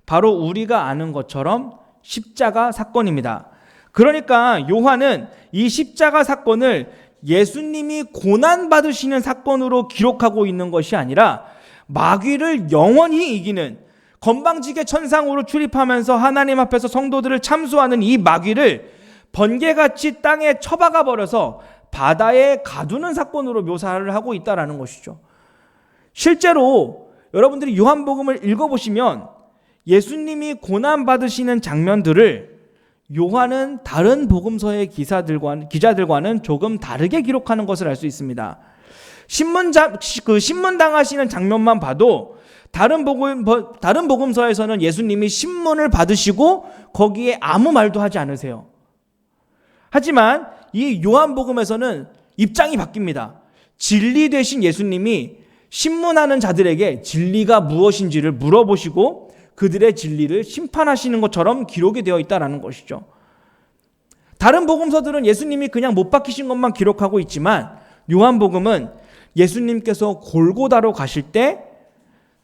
바로 우리가 아는 것처럼 십자가 사건입니다. 그러니까 요한은 이 십자가 사건을 예수님이 고난받으시는 사건으로 기록하고 있는 것이 아니라 마귀를 영원히 이기는 건방지게 천상으로 출입하면서 하나님 앞에서 성도들을 참수하는 이 마귀를 번개같이 땅에 쳐박아 버려서 바다에 가두는 사건으로 묘사를 하고 있다는 것이죠. 실제로 여러분들이 요한복음을 읽어보시면 예수님이 고난받으시는 장면들을 요한은 다른 복음서의 기자들과는 조금 다르게 기록하는 것을 알 수 있습니다. 신문 당하시는 장면만 봐도 다른 복음서에서는 예수님이 신문을 받으시고 거기에 아무 말도 하지 않으세요. 하지만 이 요한복음에서는 입장이 바뀝니다. 진리 되신 예수님이 신문하는 자들에게 진리가 무엇인지를 물어보시고 그들의 진리를 심판하시는 것처럼 기록이 되어 있다는 것이죠. 다른 복음서들은 예수님이 그냥 못 박히신 것만 기록하고 있지만 요한복음은 예수님께서 골고다로 가실 때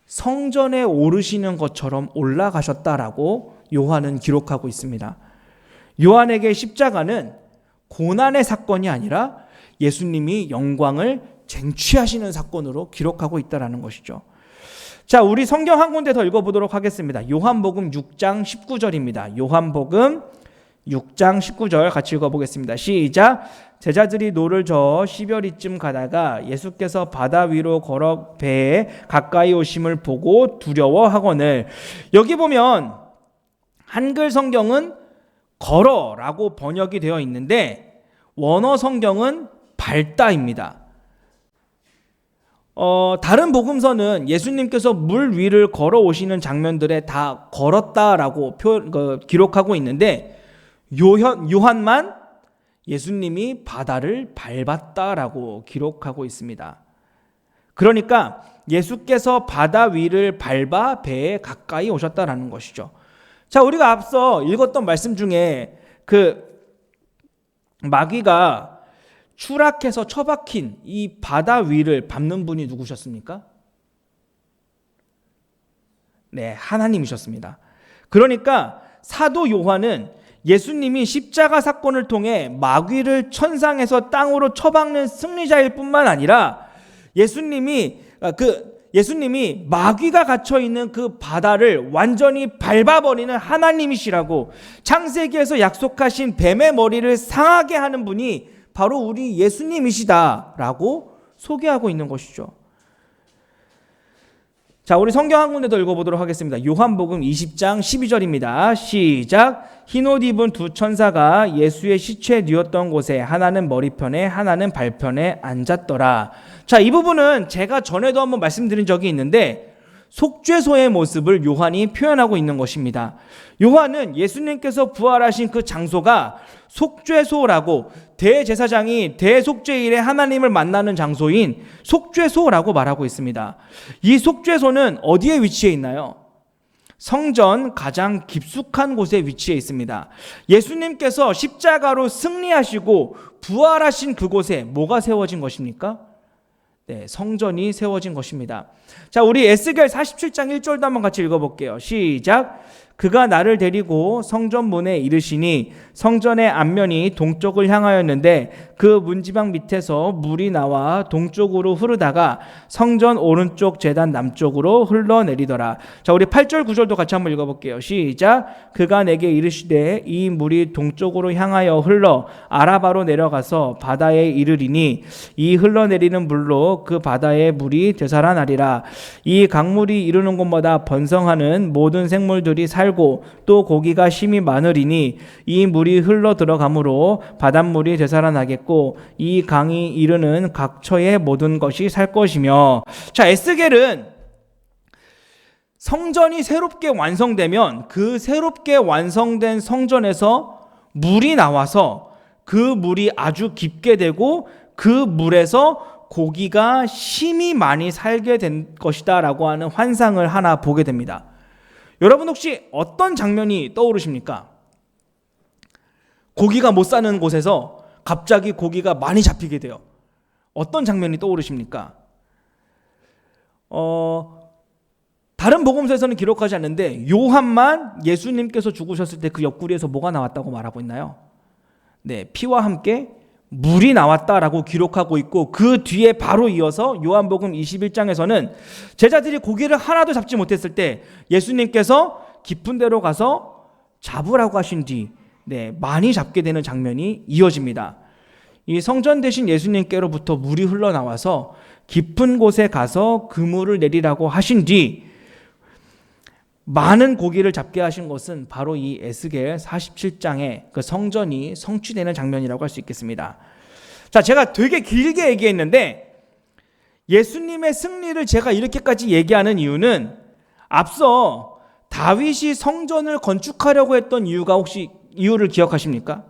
성전에 오르시는 것처럼 올라가셨다라고 요한은 기록하고 있습니다. 요한에게 십자가는 고난의 사건이 아니라 예수님이 영광을 쟁취하시는 사건으로 기록하고 있다는 것이죠. 자, 우리 성경 한 군데 더 읽어보도록 하겠습니다. 요한복음 6장 19절입니다. 요한복음 6장 19절 같이 읽어보겠습니다. 시작. 제자들이 노를 저어 시별이쯤 가다가 예수께서 바다 위로 걸어 배에 가까이 오심을 보고 두려워하거늘. 여기 보면 한글 성경은 걸어라고 번역이 되어 있는데 원어 성경은 밟다입니다. 다른 복음서는 예수님께서 물 위를 걸어오시는 장면들에 다 걸었다라고 기록하고 있는데 요한만 예수님이 바다를 밟았다라고 기록하고 있습니다. 그러니까 예수께서 바다 위를 밟아 배에 가까이 오셨다라는 것이죠. 자, 우리가 앞서 읽었던 말씀 중에 그 마귀가 추락해서 처박힌 이 바다 위를 밟는 분이 누구셨습니까? 네, 하나님이셨습니다. 그러니까 사도 요한은 예수님이 십자가 사건을 통해 마귀를 천상에서 땅으로 처박는 승리자일 뿐만 아니라 예수님이 마귀가 갇혀 있는 그 바다를 완전히 밟아버리는 하나님이시라고, 창세기에서 약속하신 뱀의 머리를 상하게 하는 분이 바로 우리 예수님이시다라고 소개하고 있는 것이죠. 자, 우리 성경 한 군데 더 읽어보도록 하겠습니다. 요한복음 20장 12절입니다. 시작. 흰옷 입은 두 천사가 예수의 시체 뉘었던 곳에 하나는 머리편에 하나는 발편에 앉았더라. 자, 이 부분은 제가 전에도 한번 말씀드린 적이 있는데 속죄소의 모습을 요한이 표현하고 있는 것입니다. 요한은 예수님께서 부활하신 그 장소가 속죄소라고, 대제사장이 대속죄일에 하나님을 만나는 장소인 속죄소라고 말하고 있습니다. 이 속죄소는 어디에 위치해 있나요? 성전 가장 깊숙한 곳에 위치해 있습니다. 예수님께서 십자가로 승리하시고 부활하신 그곳에 뭐가 세워진 것입니까? 네, 성전이 세워진 것입니다. 자, 우리 에스겔 47장 1절도 한번 같이 읽어볼게요. 시작. 그가 나를 데리고 성전 문에 이르시니 성전의 앞면이 동쪽을 향하였는데 그 문지방 밑에서 물이 나와 동쪽으로 흐르다가 성전 오른쪽 제단 남쪽으로 흘러내리더라. 자, 우리 8절 9절도 같이 한번 읽어볼게요. 시작. 그가 내게 이르시되 이 물이 동쪽으로 향하여 흘러 아라바로 내려가서 바다에 이르리니 이 흘러내리는 물로 그 바다의 물이 되살아나리라. 이 강물이 이르는 곳마다 번성하는 모든 생물들이 살고 또 고기가 심히 많으리니 이 물이 흘러 들어가므로 바닷물이 되살아나겠고 이 강이 이르는 각처의 모든 것이 살 것이며. 자, 에스겔은 성전이 새롭게 완성되면 그 새롭게 완성된 성전에서 물이 나와서 그 물이 아주 깊게 되고 그 물에서 고기가 심히 많이 살게 된 것이다 라고 하는 환상을 하나 보게 됩니다. 여러분 혹시 어떤 장면이 떠오르십니까? 고기가 못 사는 곳에서 갑자기 고기가 많이 잡히게 돼요. 어떤 장면이 떠오르십니까? 다른 복음서에서는 기록하지 않는데 요한만 예수님께서 죽으셨을 때 그 옆구리에서 뭐가 나왔다고 말하고 있나요? 네, 피와 함께 물이 나왔다라고 기록하고 있고, 그 뒤에 바로 이어서 요한복음 21장에서는 제자들이 고기를 하나도 잡지 못했을 때 예수님께서 깊은 데로 가서 잡으라고 하신 뒤 많이 잡게 되는 장면이 이어집니다. 이 성전 대신 예수님께로부터 물이 흘러나와서 깊은 곳에 가서 그물을 내리라고 하신 뒤 많은 고기를 잡게 하신 것은 바로 이 에스겔 47장의 그 성전이 성취되는 장면이라고 할 수 있겠습니다. 자, 제가 되게 길게 얘기했는데 예수님의 승리를 제가 이렇게까지 얘기하는 이유는 앞서 다윗이 성전을 건축하려고 했던 이유가 혹시 이유를 기억하십니까?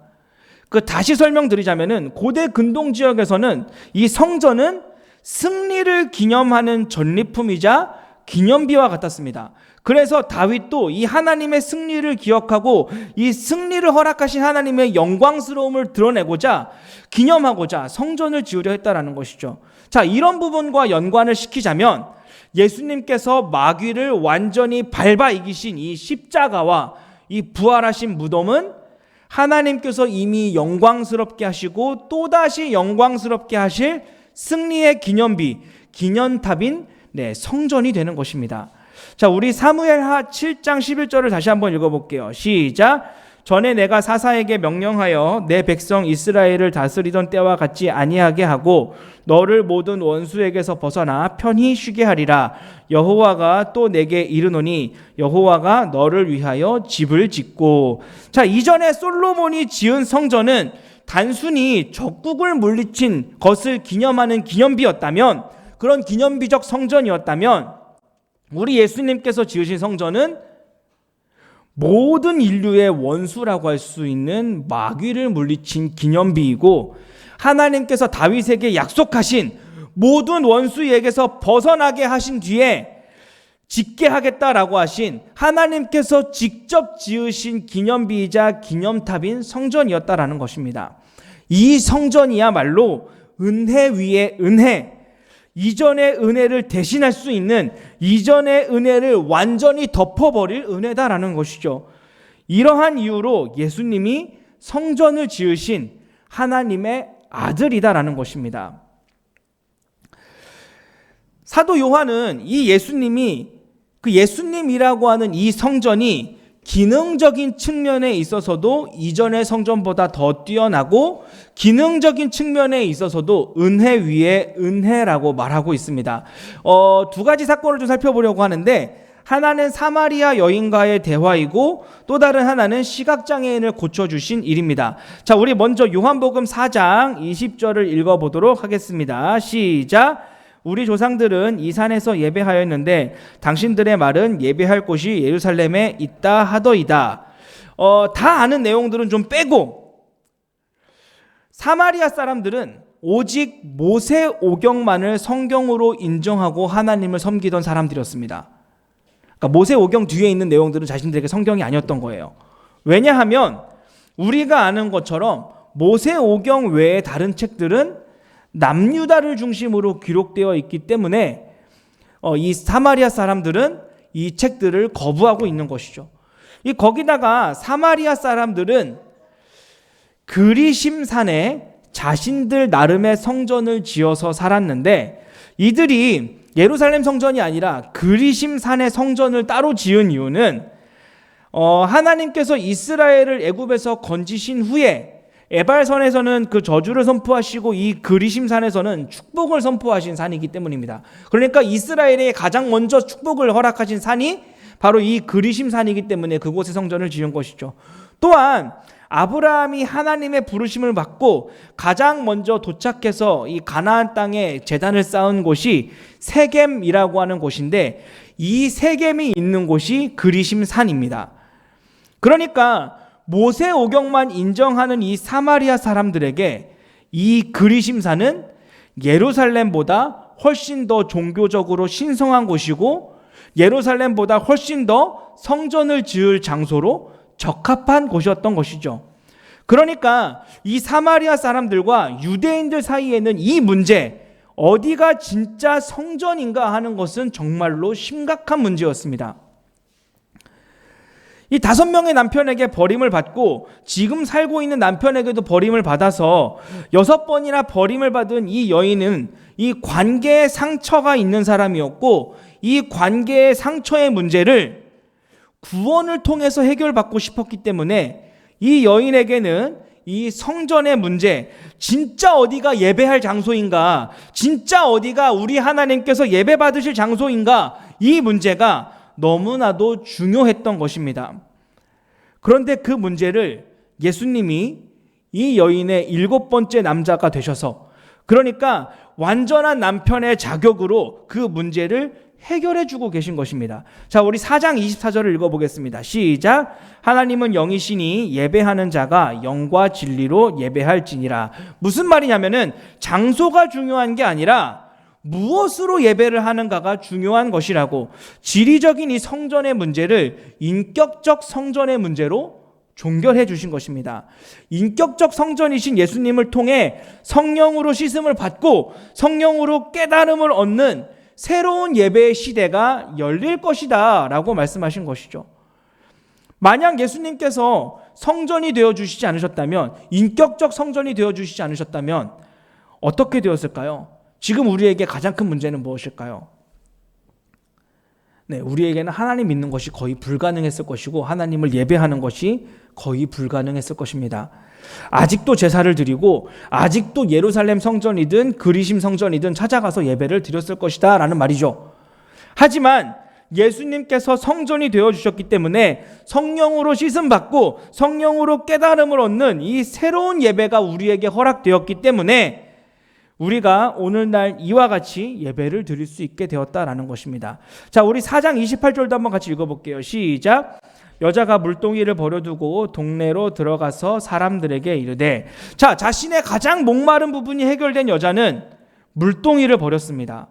다시 설명드리자면은 고대 근동 지역에서는 이 성전은 승리를 기념하는 전리품이자 기념비와 같았습니다. 그래서 다윗도 이 하나님의 승리를 기억하고 이 승리를 허락하신 하나님의 영광스러움을 드러내고자 기념하고자 성전을 지으려 했다라는 것이죠. 자, 이런 부분과 연관을 시키자면 예수님께서 마귀를 완전히 밟아 이기신 이 십자가와 이 부활하신 무덤은 하나님께서 이미 영광스럽게 하시고 또다시 영광스럽게 하실 승리의 기념비, 기념탑인 성전이 되는 것입니다. 자, 우리 사무엘하 7장 11절을 다시 한번 읽어볼게요. 시작. 전에 내가 사사에게 명령하여 내 백성 이스라엘을 다스리던 때와 같이 아니하게 하고 너를 모든 원수에게서 벗어나 편히 쉬게 하리라. 여호와가 또 내게 이르노니 여호와가 너를 위하여 집을 짓고. 자, 이전에 솔로몬이 지은 성전은 단순히 적국을 물리친 것을 기념하는 기념비였다면, 그런 기념비적 성전이었다면, 우리 예수님께서 지으신 성전은 모든 인류의 원수라고 할 수 있는 마귀를 물리친 기념비이고, 하나님께서 다윗에게 약속하신 모든 원수에게서 벗어나게 하신 뒤에 짓게 하겠다라고 하신 하나님께서 직접 지으신 기념비이자 기념탑인 성전이었다라는 것입니다. 이 성전이야말로 은혜 위에 은혜, 이전의 은혜를 대신할 수 있는, 이전의 은혜를 완전히 덮어버릴 은혜다라는 것이죠. 이러한 이유로 예수님이 성전을 지으신 하나님의 아들이다라는 것입니다. 사도 요한은 이 예수님이, 그 예수님이라고 하는 이 성전이 기능적인 측면에 있어서도 이전의 성전보다 더 뛰어나고 기능적인 측면에 있어서도 은혜 위에 은혜라고 말하고 있습니다. 두 가지 사건을 좀 살펴보려고 하는데, 하나는 사마리아 여인과의 대화이고 또 다른 하나는 시각장애인을 고쳐주신 일입니다. 자, 우리 먼저 요한복음 4장 20절을 읽어보도록 하겠습니다. 시작. 우리 조상들은 이 산에서 예배하였는데 당신들의 말은 예배할 곳이 예루살렘에 있다 하더이다. 다 아는 내용들은 좀 빼고, 사마리아 사람들은 오직 모세 오경만을 성경으로 인정하고 하나님을 섬기던 사람들이었습니다. 그러니까 모세 오경 뒤에 있는 내용들은 자신들에게 성경이 아니었던 거예요. 왜냐하면 우리가 아는 것처럼 모세 오경 외의 다른 책들은 남유다를 중심으로 기록되어 있기 때문에 이 사마리아 사람들은 이 책들을 거부하고 있는 것이죠. 거기다가 사마리아 사람들은 그리심산에 자신들 나름의 성전을 지어서 살았는데, 이들이 예루살렘 성전이 아니라 그리심산의 성전을 따로 지은 이유는 하나님께서 이스라엘을 애굽에서 건지신 후에 에발선에서는 그 저주를 선포하시고 이 그리심산에서는 축복을 선포하신 산이기 때문입니다. 그러니까 이스라엘에 가장 먼저 축복을 허락하신 산이 바로 이 그리심산이기 때문에 그곳에 성전을 지은 것이죠. 또한 아브라함이 하나님의 부르심을 받고 가장 먼저 도착해서 이 가나안 땅에 제단을 쌓은 곳이 세겜이라고 하는 곳인데, 이 세겜이 있는 곳이 그리심산입니다. 그러니까 모세 오경만 인정하는 이 사마리아 사람들에게 이 그리심산은 예루살렘보다 훨씬 더 종교적으로 신성한 곳이고 예루살렘보다 훨씬 더 성전을 지을 장소로 적합한 곳이었던 것이죠. 그러니까 이 사마리아 사람들과 유대인들 사이에는 이 문제, 어디가 진짜 성전인가 하는 것은 정말로 심각한 문제였습니다. 이 5명의 남편에게 버림을 받고 지금 살고 있는 남편에게도 버림을 받아서 6번이나 버림을 받은 이 여인은 이 관계에 상처가 있는 사람이었고, 이 관계의 상처의 문제를 구원을 통해서 해결받고 싶었기 때문에 이 여인에게는 이 성전의 문제, 진짜 어디가 예배할 장소인가, 진짜 어디가 우리 하나님께서 예배 받으실 장소인가, 이 문제가 너무나도 중요했던 것입니다. 그런데 그 문제를 예수님이 이 여인의 7번째 남자가 되셔서, 그러니까 완전한 남편의 자격으로 그 문제를 해결해 주고 계신 것입니다. 자, 우리 4장 24절을 읽어보겠습니다. 시작. 하나님은 영이시니 예배하는 자가 영과 진리로 예배할지니라. 무슨 말이냐면은 장소가 중요한 게 아니라 무엇으로 예배를 하는가가 중요한 것이라고, 지리적인 이 성전의 문제를 인격적 성전의 문제로 종결해 주신 것입니다. 인격적 성전이신 예수님을 통해 성령으로 씻음을 받고 성령으로 깨달음을 얻는 새로운 예배의 시대가 열릴 것이다 라고 말씀하신 것이죠. 만약 예수님께서 성전이 되어주시지 않으셨다면, 인격적 성전이 되어주시지 않으셨다면 어떻게 되었을까요? 지금 우리에게 가장 큰 문제는 무엇일까요? 네, 우리에게는 하나님 믿는 것이 거의 불가능했을 것이고 하나님을 예배하는 것이 거의 불가능했을 것입니다. 아직도 제사를 드리고 아직도 예루살렘 성전이든 그리심 성전이든 찾아가서 예배를 드렸을 것이다 라는 말이죠. 하지만 예수님께서 성전이 되어주셨기 때문에 성령으로 씻음받고 성령으로 깨달음을 얻는 이 새로운 예배가 우리에게 허락되었기 때문에 우리가 오늘날 이와 같이 예배를 드릴 수 있게 되었다라는 것입니다. 자, 우리 4장 28절도 한번 같이 읽어볼게요. 시작. 여자가 물동이를 버려두고 동네로 들어가서 사람들에게 이르되, 자, 자신의 가장 목마른 부분이 해결된 여자는 물동이를 버렸습니다.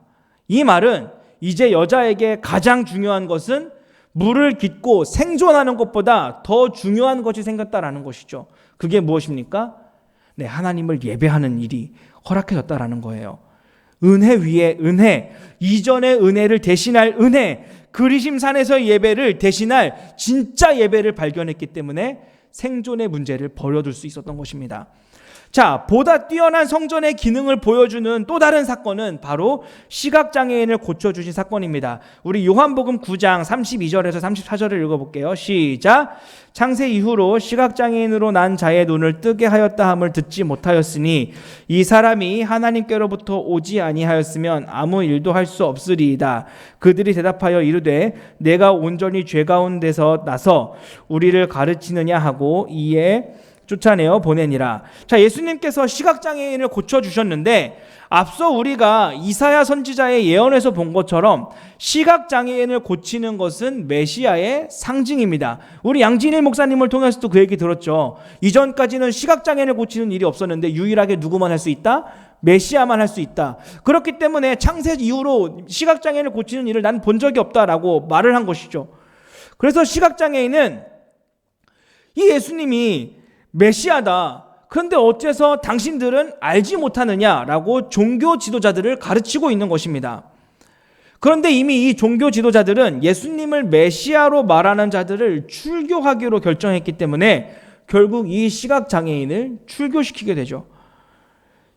이 말은 이제 여자에게 가장 중요한 것은 물을 깃고 생존하는 것보다 더 중요한 것이 생겼다라는 것이죠. 그게 무엇입니까? 네, 하나님을 예배하는 일이 허락해졌다라는 거예요. 은혜 위에 은혜, 이전의 은혜를 대신할 은혜, 그리심산에서의 예배를 대신할 진짜 예배를 발견했기 때문에 생존의 문제를 버려둘 수 있었던 것입니다. 자, 보다 뛰어난 성전의 기능을 보여주는 또 다른 사건은 바로 시각장애인을 고쳐주신 사건입니다. 우리 요한복음 9장 32절에서 34절을 읽어볼게요. 시작. 창세 이후로 시각장애인으로 난 자의 눈을 뜨게 하였다 함을 듣지 못하였으니 이 사람이 하나님께로부터 오지 아니하였으면 아무 일도 할 수 없으리이다. 그들이 대답하여 이르되 내가 온전히 죄 가운데서 나서 우리를 가르치느냐 하고 이에 쫓아내어 보내니라. 자, 예수님께서 시각장애인을 고쳐주셨는데 앞서 우리가 이사야 선지자의 예언에서 본 것처럼 시각장애인을 고치는 것은 메시아의 상징입니다. 우리 양진일 목사님을 통해서도 그 얘기 들었죠. 이전까지는 시각장애인을 고치는 일이 없었는데 유일하게 누구만 할 수 있다? 메시아만 할 수 있다. 그렇기 때문에 창세 이후로 시각장애인을 고치는 일을 난 본 적이 없다라고 말을 한 것이죠. 그래서 시각장애인은 이 예수님이 메시아다. 그런데 어째서 당신들은 알지 못하느냐라고 종교 지도자들을 가르치고 있는 것입니다. 그런데 이미 이 종교 지도자들은 예수님을 메시아로 말하는 자들을 출교하기로 결정했기 때문에 결국 이 시각장애인을 출교시키게 되죠.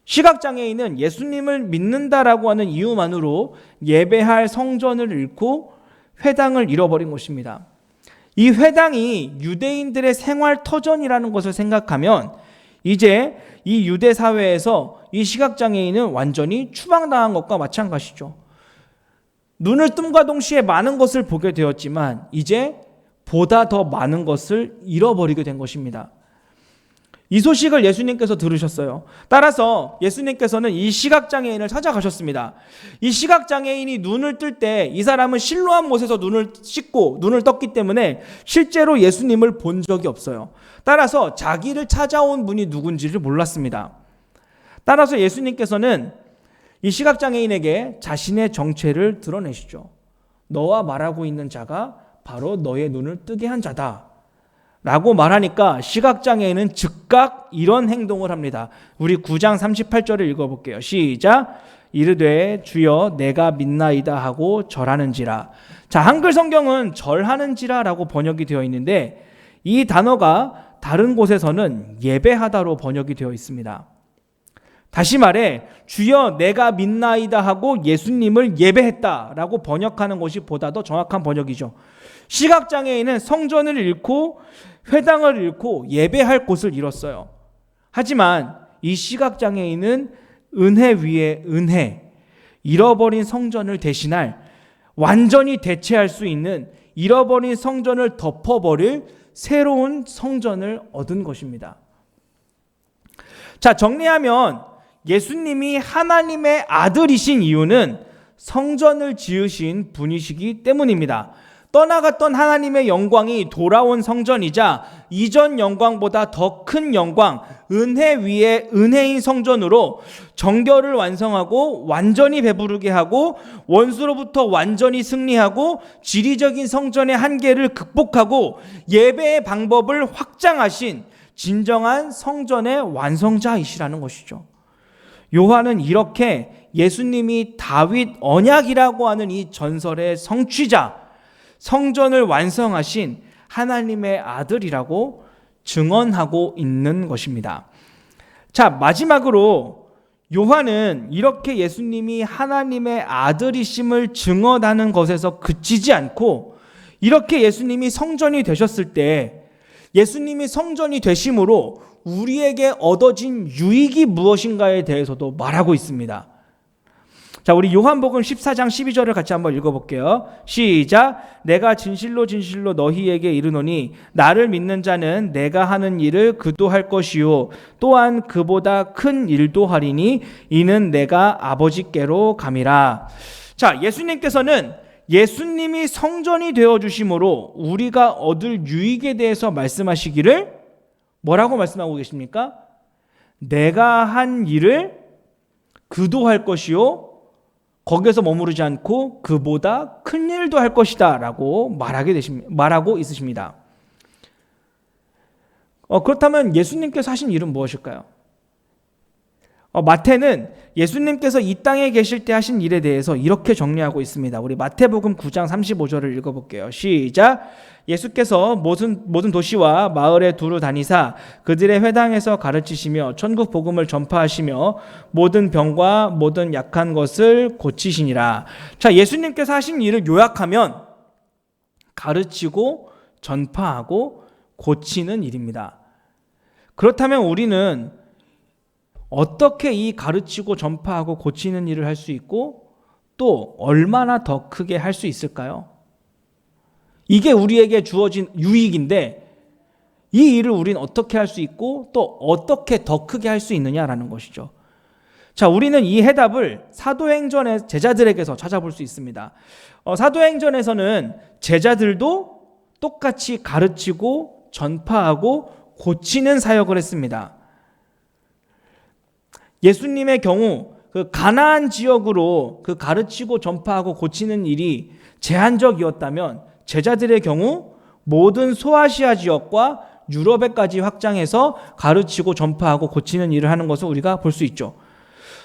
시각장애인은 예수님을 믿는다라고 하는 이유만으로 예배할 성전을 잃고 회당을 잃어버린 것입니다. 이 회당이 유대인들의 생활 터전이라는 것을 생각하면 이제 이 유대 사회에서 이 시각장애인은 완전히 추방당한 것과 마찬가지죠. 눈을 뜸과 동시에 많은 것을 보게 되었지만 이제 보다 더 많은 것을 잃어버리게 된 것입니다. 이 소식을 예수님께서 들으셨어요. 따라서 예수님께서는 이 시각장애인을 찾아가셨습니다. 이 시각장애인이 눈을 뜰 때 이 사람은 실로암 못에서 눈을 씻고 눈을 떴기 때문에 실제로 예수님을 본 적이 없어요. 따라서 자기를 찾아온 분이 누군지를 몰랐습니다. 따라서 예수님께서는 이 시각장애인에게 자신의 정체를 드러내시죠. 너와 말하고 있는 자가 바로 너의 눈을 뜨게 한 자다 라고 말하니까 시각장애인은 즉각 이런 행동을 합니다. 우리 9장 38절을 읽어볼게요. 시작. 이르되 주여 내가 믿나이다 하고 절하는지라. 자, 한글 성경은 절하는지라라고 번역이 되어 있는데 이 단어가 다른 곳에서는 예배하다로 번역이 되어 있습니다. 다시 말해 주여 내가 믿나이다 하고 예수님을 예배했다라고 번역하는 것이 보다 더 정확한 번역이죠. 시각장애인은 성전을 잃고 회당을 잃고 예배할 곳을 잃었어요. 하지만 이 시각장애인은 은혜 위에 은혜, 잃어버린 성전을 대신할, 완전히 대체할 수 있는 잃어버린 성전을 덮어버릴 새로운 성전을 얻은 것입니다. 자, 정리하면 예수님이 하나님의 아들이신 이유는 성전을 지으신 분이시기 때문입니다. 떠나갔던 하나님의 영광이 돌아온 성전이자 이전 영광보다 더 큰 영광, 은혜 위에 은혜인 성전으로 정결을 완성하고 완전히 배부르게 하고 원수로부터 완전히 승리하고 지리적인 성전의 한계를 극복하고 예배의 방법을 확장하신 진정한 성전의 완성자이시라는 것이죠. 요한은 이렇게 예수님이 다윗 언약이라고 하는 이 전설의 성취자, 성전을 완성하신 하나님의 아들이라고 증언하고 있는 것입니다. 자, 마지막으로 요한은 이렇게 예수님이 하나님의 아들이심을 증언하는 것에서 그치지 않고 이렇게 예수님이 성전이 되셨을 때 예수님이 성전이 되심으로 우리에게 얻어진 유익이 무엇인가에 대해서도 말하고 있습니다. 자, 우리 요한복음 14장 12절을 같이 한번 읽어볼게요. 시작. 내가 진실로 진실로 너희에게 이르노니 나를 믿는 자는 내가 하는 일을 그도 할 것이요 또한 그보다 큰 일도 하리니 이는 내가 아버지께로 감이라. 자, 예수님께서는 예수님이 성전이 되어주심으로 우리가 얻을 유익에 대해서 말씀하시기를 뭐라고 말씀하고 계십니까? 내가 한 일을 그도 할 것이요 거기에서 머무르지 않고 그보다 큰 일도 할 것이다 라고 말하고 있으십니다. 그렇다면 예수님께서 하신 일은 무엇일까요? 마태는 예수님께서 이 땅에 계실 때 하신 일에 대해서 이렇게 정리하고 있습니다. 우리 마태복음 9장 35절을 읽어볼게요. 시작. 예수께서 모든 도시와 마을에 두루 다니사 그들의 회당에서 가르치시며 천국 복음을 전파하시며 모든 병과 모든 약한 것을 고치시니라. 자, 예수님께서 하신 일을 요약하면 가르치고 전파하고 고치는 일입니다. 그렇다면 우리는 어떻게 이 가르치고 전파하고 고치는 일을 할 수 있고 또 얼마나 더 크게 할 수 있을까요? 이게 우리에게 주어진 유익인데 이 일을 우리는 어떻게 할 수 있고 또 어떻게 더 크게 할 수 있느냐라는 것이죠. 자, 우리는 이 해답을 사도행전의 제자들에게서 찾아볼 수 있습니다. 사도행전에서는 제자들도 똑같이 가르치고 전파하고 고치는 사역을 했습니다. 예수님의 경우 그 가나안 지역으로 그 가르치고 전파하고 고치는 일이 제한적이었다면 제자들의 경우 모든 소아시아 지역과 유럽에까지 확장해서 가르치고 전파하고 고치는 일을 하는 것을 우리가 볼 수 있죠.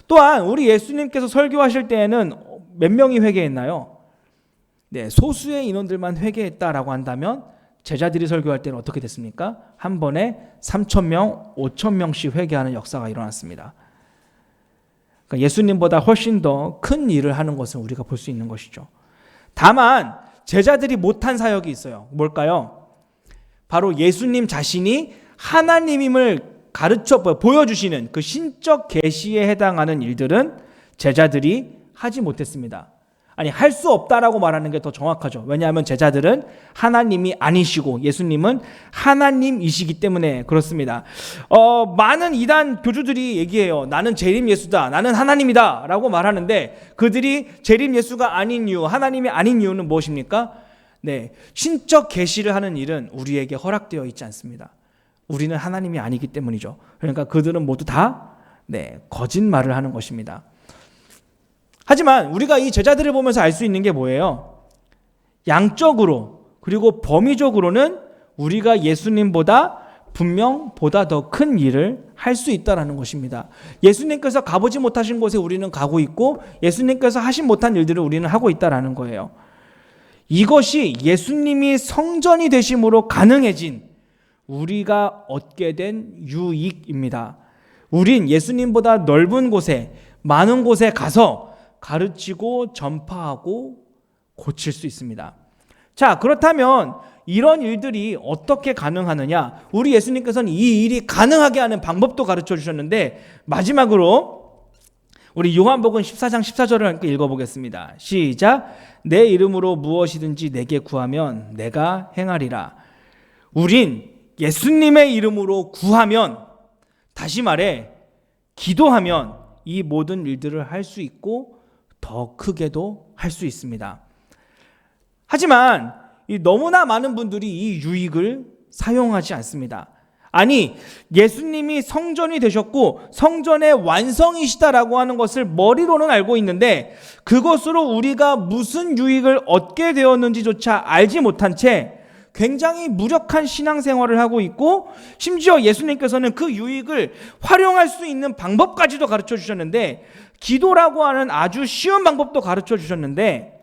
또한 우리 예수님께서 설교하실 때에는 몇 명이 회개했나요? 네, 소수의 인원들만 회개했다라고 한다면 제자들이 설교할 때는 어떻게 됐습니까? 한 번에 3,000명, 5,000명씩 회개하는 역사가 일어났습니다. 그러니까 예수님보다 훨씬 더 큰 일을 하는 것을 우리가 볼 수 있는 것이죠. 다만 제자들이 못한 사역이 있어요. 뭘까요? 바로 예수님 자신이 하나님임을 보여주시는 그 신적 계시에 해당하는 일들은 제자들이 하지 못했습니다. 아니, 할 수 없다라고 말하는 게 더 정확하죠. 왜냐하면 제자들은 하나님이 아니시고 예수님은 하나님이시기 때문에 그렇습니다. 많은 이단 교주들이 얘기해요. 나는 재림 예수다, 나는 하나님이다 라고 말하는데 그들이 재림 예수가 아닌 이유, 하나님이 아닌 이유는 무엇입니까? 네, 신적 계시를 하는 일은 우리에게 허락되어 있지 않습니다. 우리는 하나님이 아니기 때문이죠. 그러니까 그들은 모두 다 거짓말을 하는 것입니다. 하지만 우리가 이 제자들을 보면서 알 수 있는 게 뭐예요? 양적으로 그리고 범위적으로는 우리가 예수님보다 분명 보다 더 큰 일을 할 수 있다라는 것입니다. 예수님께서 가보지 못하신 곳에 우리는 가고 있고 예수님께서 하신 못한 일들을 우리는 하고 있다라는 거예요. 이것이 예수님이 성전이 되심으로 가능해진 우리가 얻게 된 유익입니다. 우린 예수님보다 넓은 곳에, 많은 곳에 가서 가르치고 전파하고 고칠 수 있습니다. 자, 그렇다면 이런 일들이 어떻게 가능하느냐? 우리 예수님께서는 이 일이 가능하게 하는 방법도 가르쳐 주셨는데, 마지막으로 우리 요한복음 14장 14절을 함께 읽어보겠습니다. 시작. 내 이름으로 무엇이든지 내게 구하면 내가 행하리라. 우린 예수님의 이름으로 구하면, 다시 말해 기도하면 이 모든 일들을 할 수 있고 더 크게도 할 수 있습니다. 하지만 너무나 많은 분들이 이 유익을 사용하지 않습니다. 아니, 예수님이 성전이 되셨고 성전의 완성이시다라고 하는 것을 머리로는 알고 있는데 그것으로 우리가 무슨 유익을 얻게 되었는지조차 알지 못한 채 굉장히 무력한 신앙생활을 하고 있고, 심지어 예수님께서는 그 유익을 활용할 수 있는 방법까지도 가르쳐 주셨는데, 기도라고 하는 아주 쉬운 방법도 가르쳐 주셨는데,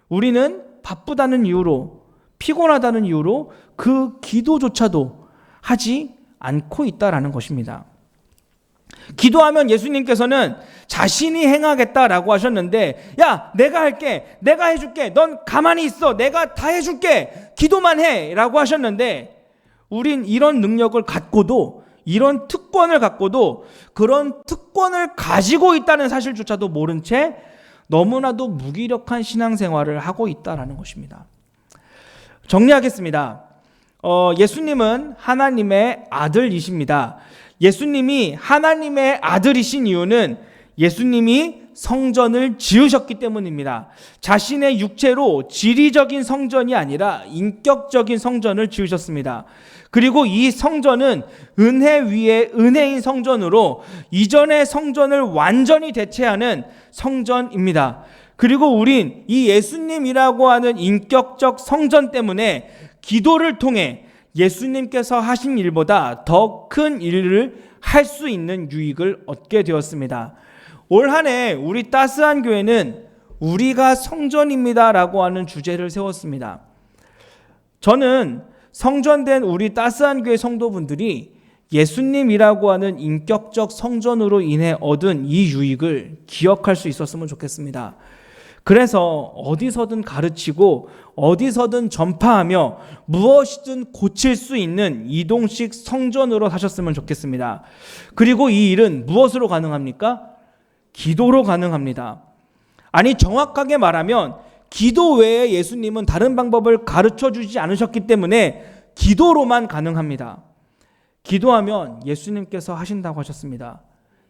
우리는 바쁘다는 이유로, 피곤하다는 이유로 그 기도조차도 하지 않고 있다라는 것입니다. 기도하면 예수님께서는 자신이 행하겠다라고 하셨는데, 야, 내가 할게, 내가 해줄게, 넌 가만히 있어, 내가 다 해줄게, 기도만 해 라고 하셨는데, 우린 이런 능력을 갖고도, 이런 특권을 갖고도 그런 특권을 가지고 있다는 사실조차도 모른 채 너무나도 무기력한 신앙생활을 하고 있다라는 것입니다. 정리하겠습니다. 예수님은 하나님의 아들이십니다. 예수님이 하나님의 아들이신 이유는 예수님이 성전을 지으셨기 때문입니다. 자신의 육체로 지리적인 성전이 아니라 인격적인 성전을 지으셨습니다. 그리고 이 성전은 은혜 위에 은혜인 성전으로 이전의 성전을 완전히 대체하는 성전입니다. 그리고 우린 이 예수님이라고 하는 인격적 성전 때문에 기도를 통해 예수님께서 하신 일보다 더 큰 일을 할 수 있는 유익을 얻게 되었습니다. 올 한 해 우리 따스한 교회는 우리가 성전입니다 라고 하는 주제를 세웠습니다. 저는 성전된 우리 따스한 교회 성도분들이 예수님이라고 하는 인격적 성전으로 인해 얻은 이 유익을 기억할 수 있었으면 좋겠습니다. 그래서 어디서든 가르치고 어디서든 전파하며 무엇이든 고칠 수 있는 이동식 성전으로 사셨으면 좋겠습니다. 그리고 이 일은 무엇으로 가능합니까? 기도로 가능합니다. 아니, 정확하게 말하면 기도 외에 예수님은 다른 방법을 가르쳐 주지 않으셨기 때문에 기도로만 가능합니다. 기도하면 예수님께서 하신다고 하셨습니다.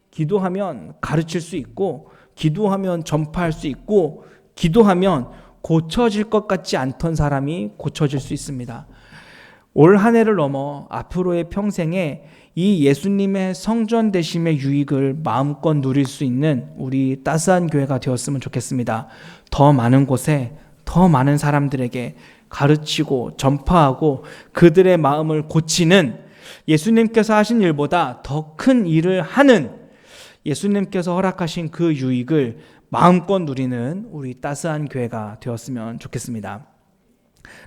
기도하면 가르칠 수 있고, 기도하면 전파할 수 있고, 기도하면 고쳐질 것 같지 않던 사람이 고쳐질 수 있습니다. 올 한 해를 넘어 앞으로의 평생에 이 예수님의 성전 되심의 유익을 마음껏 누릴 수 있는 우리 따스한 교회가 되었으면 좋겠습니다. 더 많은 곳에 더 많은 사람들에게 가르치고 전파하고 그들의 마음을 고치는, 예수님께서 하신 일보다 더 큰 일을 하는, 예수님께서 허락하신 그 유익을 마음껏 누리는 우리 따스한 교회가 되었으면 좋겠습니다.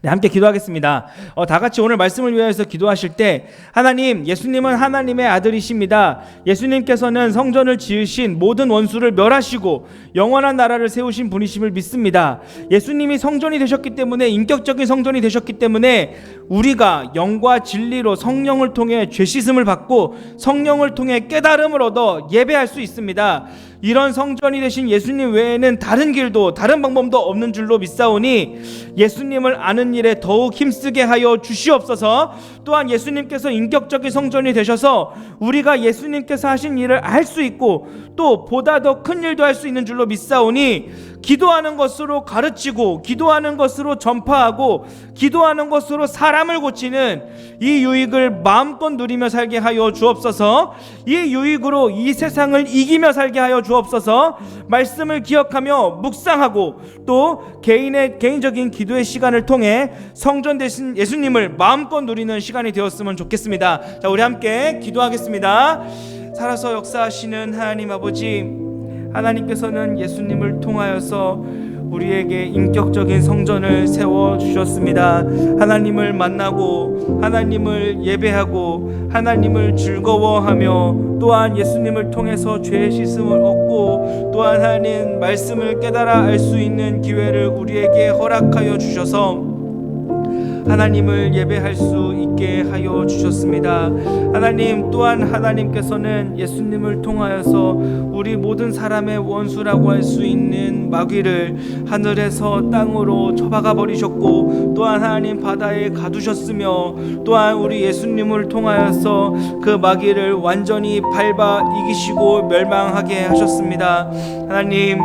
네, 함께 기도하겠습니다. 다 같이 오늘 말씀을 위해서 기도하실 때, 하나님, 예수님은 하나님의 아들이십니다. 예수님께서는 성전을 지으신 모든 원수를 멸하시고 영원한 나라를 세우신 분이심을 믿습니다. 예수님이 성전이 되셨기 때문에, 인격적인 성전이 되셨기 때문에 우리가 영과 진리로 성령을 통해 죄 씻음을 받고 성령을 통해 깨달음을 얻어 예배할 수 있습니다. 이런 성전이 되신 예수님 외에는 다른 길도 다른 방법도 없는 줄로 믿사오니 예수님을 아는 일에 더욱 힘쓰게 하여 주시옵소서. 또한 예수님께서 인격적인 성전이 되셔서 우리가 예수님께서 하신 일을 할 수 있고 또 보다 더 큰 일도 할 수 있는 줄로 믿사오니 기도하는 것으로 가르치고 기도하는 것으로 전파하고 기도하는 것으로 사람을 고치는 이 유익을 마음껏 누리며 살게 하여 주옵소서. 이 유익으로 이 세상을 이기며 살게 하여 주옵소서. 말씀을 기억하며 묵상하고 또 개인적인 기도의 시간을 통해 성전 되신 예수님을 마음껏 누리는 시간이 되었으면 좋겠습니다. 자, 우리 함께 기도하겠습니다. 살아서 역사하시는 하나님 아버지, 하나님께서는 예수님을 통하여서 우리에게 인격적인 성전을 세워 주셨습니다. 하나님을 만나고 하나님을 예배하고 하나님을 즐거워하며 또한 예수님을 통해서 죄의 씻음을 얻고 또한 하나님 말씀을 깨달아 알 수 있는 기회를 우리에게 허락하여 주셔서 하나님을 예배할 수 있게 하여 주셨습니다. 하나님, 또한 하나님께서는 예수님을 통하여서 우리 모든 사람의 원수라고 할 수 있는 마귀를 하늘에서 땅으로 쳐박아 버리셨고 또한 하나님 바다에 가두셨으며 또한 우리 예수님을 통하여서 그 마귀를 완전히 밟아 이기시고 멸망하게 하셨습니다. 하나님,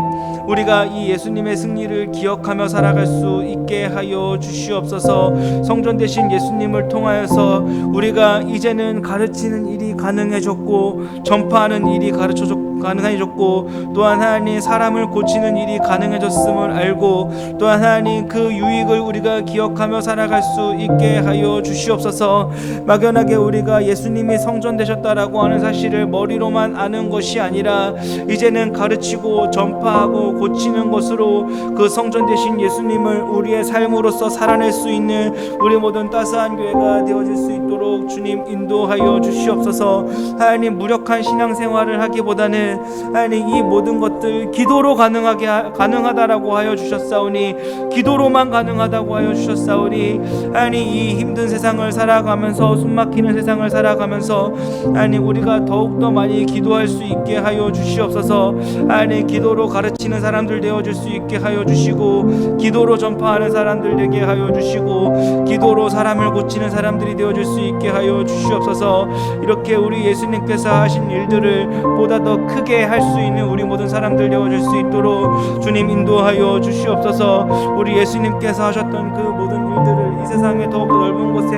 우리가 이 예수님의 승리를 기억하며 살아갈 수 있게 하여 주시옵소서. 성전 되신 예수님을 통하여서 우리가 이제는 가르치는 일이 가능해졌고 전파하는 일이 가능해졌고 또한 하나님 사람을 고치는 일이 가능해졌음을 알고 또한 하나님 그 유익을 우리가 기억하며 살아갈 수 있게 하여 주시옵소서. 막연하게 우리가 예수님이 성전 되셨다라고 하는 사실을 머리로만 아는 것이 아니라 이제는 가르치고 전파하고 고치는 것으로 그 성전 되신 예수님을 우리의 삶으로서 살아낼 수 있는 우리 모든 따스한 교회가 되어질 수 있도록 주님 인도하여 주시옵소서. 하나님, 무력한 신앙생활을 하기보다는 하나님 이 모든 것들 기도로 가능하다라고 하여 주셨사오니 기도로만 가능하다고 하여 주셨사오니 하나님 이 힘든 세상을 살아가면서 숨막히는 세상을 살아가면서 하나님 우리가 더욱더 많이 기도할 수 있게 하여 주시옵소서. 하나님 기도로 가르치는 사람들 되어줄 수 있게 하여 주시고 기도로 전파하는 사람들 되게 하여 주시고 기도로 사람을 고치는 사람들이 되어줄 수 있게 하여 주시옵소서. 이렇게 우리 예수님께서 하신 일들을 보다 더 크게 할 수 있는 우리 모든 사람들 되어줄 수 있도록 주님 인도하여 주시옵소서. 우리 예수님께서 하셨던 그 모든 일들을 이 세상의 더욱 넓은 곳에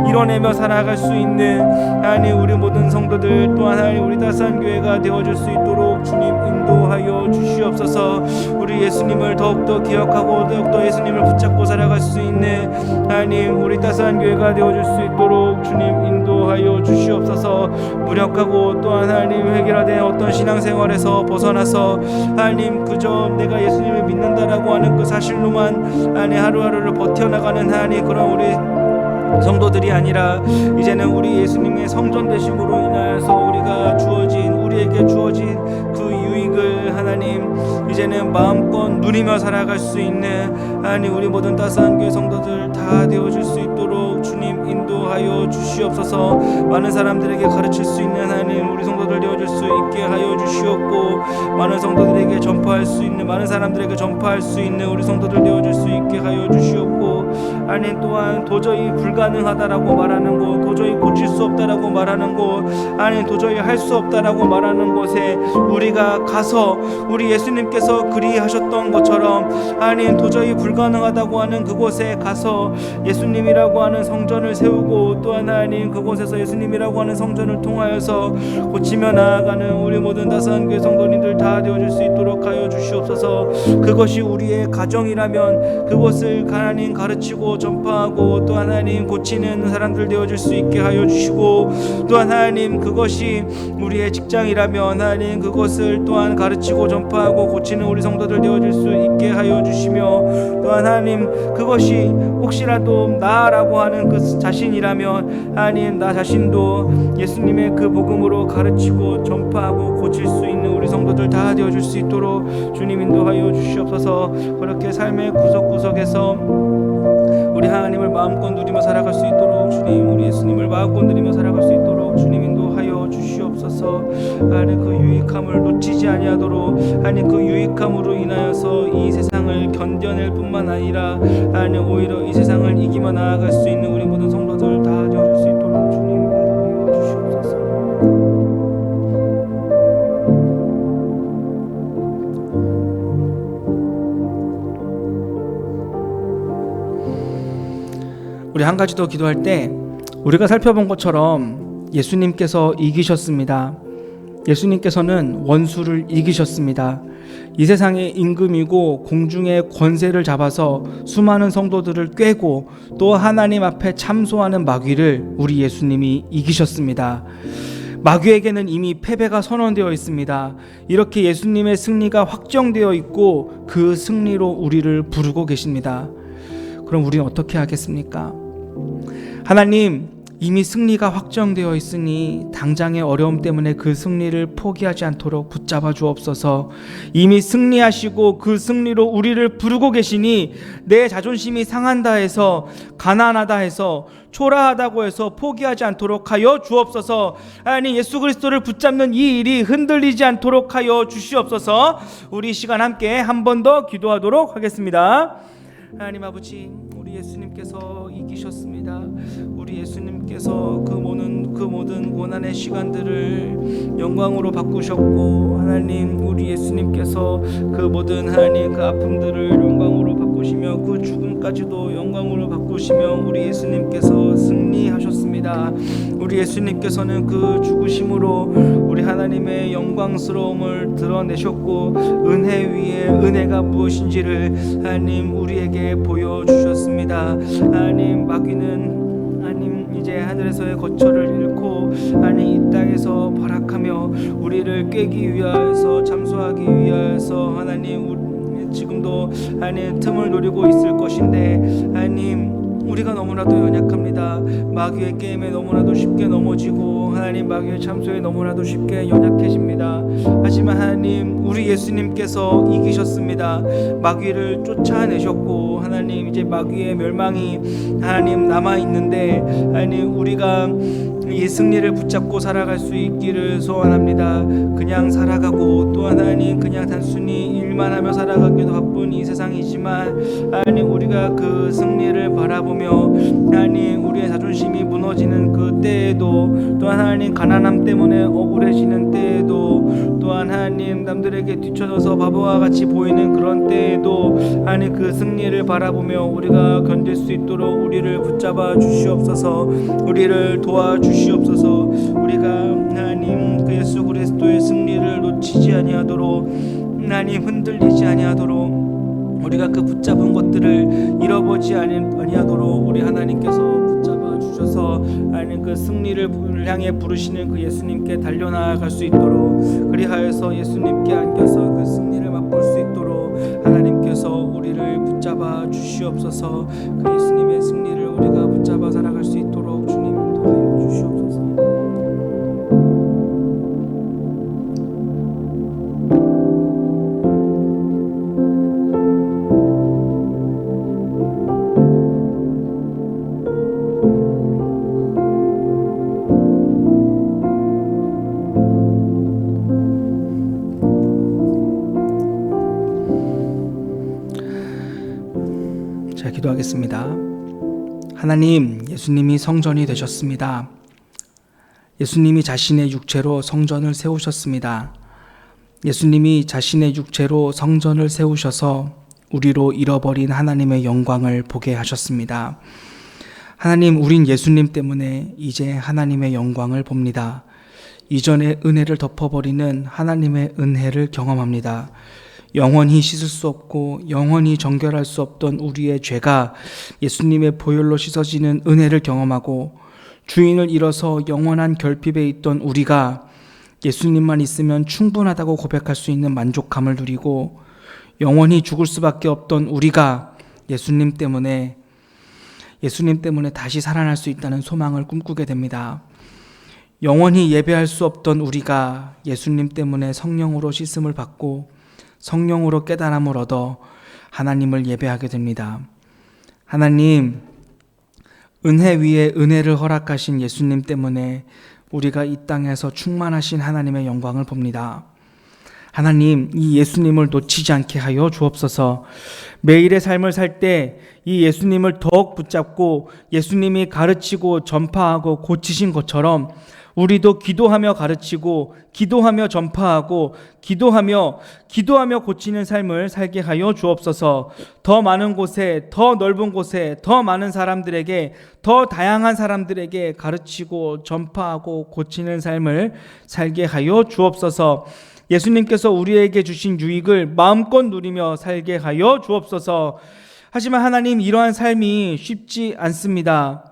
이뤄내며 살아갈 수 있는 하나님 우리 모든 성도들 또한 하나님 우리 따스한 교회가 되어줄 수 있도록 주님 인도하여 주시옵소서. 우리 예수님을 더욱더 기억하고 더욱더 예수님을 붙잡고 살아갈 수 있는 하나님 우리 따스한 교회가 되어줄 수 있도록 주님 인도하여 주시옵소서. 무력하고 또한 하나님 획일화된 어떤 신앙생활에서 벗어나서 하나님 그저 내가 예수님을 믿는다라고 하는 그 사실로만 하나님 하루하루를 버텨나가는 하나님 그런 우리 성도들이 아니라 이제는 우리 예수님의 성전 되심으로 인하여서 우리에게 주어진 그 유익을 하나님 이제는 마음껏 누리며 살아갈 수 있는 하나님 우리 모든 따스한 교회 성도들 다 되어줄 수 있도록 주님 인도하여 주시옵소서. 많은 사람들에게 가르칠 수 있는 하나님 우리 성도들 되어줄 수 있게 하여 주시옵고 많은 성도들에게 전파할 수 있는 많은 사람들에게 전파할 수 있는 우리 성도들 되어줄 수 있게 하여 주시옵고 하나님 또한 도저히 불가능하다라고 말하는 곳 도저히 고칠 수 없다라고 말하는 곳 하나님 도저히 할 수 없다라고 말하는 곳에 우리가 가서 우리 예수님께서 그리하셨던 것처럼 하나님 도저히 불가능하다고 하는 그곳에 가서 예수님이라고 하는 성전을 세우고 또한 하나님 그곳에서 예수님이라고 하는 성전을 통하여서 고치며 나아가는 우리 모든 따스한 교회 성도님들 다 되어줄 수 있도록 하여 주시옵소서. 그것이 우리의 가정이라면 그곳을 하나님 가르치고 전파하고 또 하나님 고치는 사람들 되어줄 수 있게 하여 주시고 또한 하나님 그것이 우리의 직장이라면 하나님 그것을 또한 가르치고 전파하고 고치는 우리 성도들 되어줄 수 있게 하여 주시며 또한 하나님 그것이 혹시라도 나라고 하는 그 자신이라면 하나님 나 자신도 예수님의 그 복음으로 가르치고 전파하고 고칠 수 있는 우리 성도들 다 되어줄 수 있도록 주님 인도하여 주시옵소서. 그렇게 삶의 구석구석에서 우리 하나님을 마음껏 누리며 살아갈 수 있도록 주님 우리 예수님을 마음껏 누리며 살아갈 수 있도록 주님 인도하여 주시옵소서. 하나님 그 유익함을 놓치지 아니하도록 하나님 그 유익함으로 인하여서 이 세상을 견뎌낼 뿐만 아니라 하나님 오히려 이 세상을 이기며 나아갈 수 있는 우리 모든 성도들 다 되어줄 수 있도록 주님 인도하여 주시옵소서. 우리 한 가지 더 기도할 때 우리가 살펴본 것처럼 예수님께서 이기셨습니다. 예수님께서는 원수를 이기셨습니다. 이 세상의 임금이고 공중의 권세를 잡아서 수많은 성도들을 꿰고 또 하나님 앞에 참소하는 마귀를 우리 예수님이 이기셨습니다. 마귀에게는 이미 패배가 선언되어 있습니다. 이렇게 예수님의 승리가 확정되어 있고 그 승리로 우리를 부르고 계십니다. 그럼 우리는 어떻게 하겠습니까? 하나님, 이미 승리가 확정되어 있으니 당장의 어려움 때문에 그 승리를 포기하지 않도록 붙잡아 주옵소서. 이미 승리하시고 그 승리로 우리를 부르고 계시니 내 자존심이 상한다 해서, 가난하다 해서, 초라하다고 해서 포기하지 않도록 하여 주옵소서. 하나님, 예수 그리스도를 붙잡는 이 일이 흔들리지 않도록 하여 주시옵소서. 우리 시간 함께 한 번 더 기도하도록 하겠습니다. 하나님 아버지, 우리 예수님께서 이기셨습니다. 우리 예수님께서 그 모든 고난의 시간들을 영광으로 바꾸셨고, 하나님, 우리 예수님께서 그 모든 하나님 그 아픔들을 영광으로 바꾸시며 그 죽음까지도 영광으로 바꾸시며 우리 예수님께서 승리하셨습니다. 우리 예수님께서는 그 죽으심으로 우리 하나님의 영광스러움을 드러내셨고, 은혜 위에 은혜가 무엇인지를 하나님 우리에게 보여주셨습니다. 하나님, 마귀는 하나님 이제 하늘에서의 거처를 잃고 하나님 이 땅에서 발악하며 우리를 꿰기 위하여서, 참소하기 위하여서 하나님 지금도 하나님 틈을 노리고 있을 것인데, 하나님 우리가 너무나도 연약합니다. 마귀의 게임에 너무나도 쉽게 넘어지고 하나님 마귀의 참소에 너무나도 쉽게 연약해집니다. 하지만 하나님, 우리 예수님께서 이기셨습니다. 마귀를 쫓아내셨고 하나님 이제 마귀의 멸망이 하나님 남아있는데, 하나님 우리가 이 승리를 붙잡고 살아갈 수 있기를 소원합니다. 그냥 살아가고 또 하나님 그냥 단순히 일만 하며 살아가기도 바쁜 이 세상이지만, 하나님 우리가 그 승리를 바라보며 하나님 우리의 자존심이 무너지는 그 때에도, 또한 하나님 가난함 때문에 억울해지는 때에도, 또한 하나님 남들에게 뒤쳐져서 바보와 같이 보이는 그런 때에도 하나님 그 승리를 바라보며 우리가 견딜 수 있도록 우리를 붙잡아 주시옵소서. 우리를 도와주시옵소서. 우리가 하나님 그 예수 그리스도의 승리를 놓치지 아니하도록, 하나님 흔들리지 아니하도록, 우리가 그 붙잡은 것들을 잃어버리지 아니하도록 우리 하나님께서 붙잡아 주셔서 하나님 그 승리를 향해 부르시는 그 예수님께 달려나갈 수 있도록, 그리하여서 예수님께 안겨서 그 승리를 맛볼 수 있도록 하나님께서 우리를 붙잡아 주시옵소서. 그 예수님의 승리를 우리가 붙잡아 살아갈 수 있도록 주님 인도하여 주시옵소서. 자, 기도하겠습니다. 하나님, 예수님이 성전이 되셨습니다. 예수님이 자신의 육체로 성전을 세우셨습니다. 예수님이 자신의 육체로 성전을 세우셔서 우리로 잃어버린 하나님의 영광을 보게 하셨습니다. 하나님, 우린 예수님 때문에 이제 하나님의 영광을 봅니다. 이전의 은혜를 덮어버리는 하나님의 은혜를 경험합니다. 영원히 씻을 수 없고 영원히 정결할 수 없던 우리의 죄가 예수님의 보혈로 씻어지는 은혜를 경험하고, 주인을 잃어서 영원한 결핍에 있던 우리가 예수님만 있으면 충분하다고 고백할 수 있는 만족감을 누리고, 영원히 죽을 수밖에 없던 우리가 예수님 때문에 다시 살아날 수 있다는 소망을 꿈꾸게 됩니다. 영원히 예배할 수 없던 우리가 예수님 때문에 성령으로 씻음을 받고 성령으로 깨달음을 얻어 하나님을 예배하게 됩니다. 하나님, 은혜 위에 은혜를 허락하신 예수님 때문에 우리가 이 땅에서 충만하신 하나님의 영광을 봅니다. 하나님, 이 예수님을 놓치지 않게 하여 주옵소서. 매일의 삶을 살 때 이 예수님을 더욱 붙잡고 예수님이 가르치고 전파하고 고치신 것처럼 우리도 기도하며 가르치고 기도하며 전파하고 기도하며 고치는 삶을 살게 하여 주옵소서. 더 많은 곳에, 더 넓은 곳에, 더 많은 사람들에게, 더 다양한 사람들에게 가르치고 전파하고 고치는 삶을 살게 하여 주옵소서. 예수님께서 우리에게 주신 유익을 마음껏 누리며 살게 하여 주옵소서. 하지만 하나님, 이러한 삶이 쉽지 않습니다.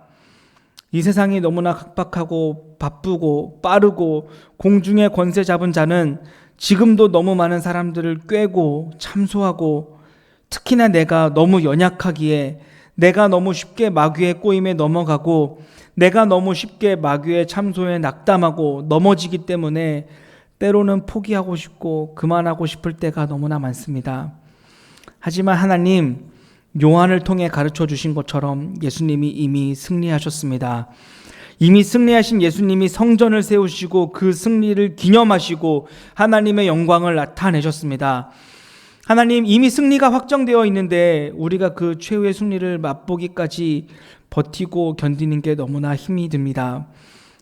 이 세상이 너무나 각박하고 바쁘고 빠르고 공중의 권세 잡은 자는 지금도 너무 많은 사람들을 꾀고 참소하고, 특히나 내가 너무 연약하기에, 내가 너무 쉽게 마귀의 꼬임에 넘어가고, 내가 너무 쉽게 마귀의 참소에 낙담하고 넘어지기 때문에 때로는 포기하고 싶고 그만하고 싶을 때가 너무나 많습니다. 하지만 하나님, 요한을 통해 가르쳐 주신 것처럼 예수님이 이미 승리하셨습니다. 이미 승리하신 예수님이 성전을 세우시고 그 승리를 기념하시고 하나님의 영광을 나타내셨습니다. 하나님, 이미 승리가 확정되어 있는데 우리가 그 최후의 승리를 맛보기까지 버티고 견디는 게 너무나 힘이 듭니다.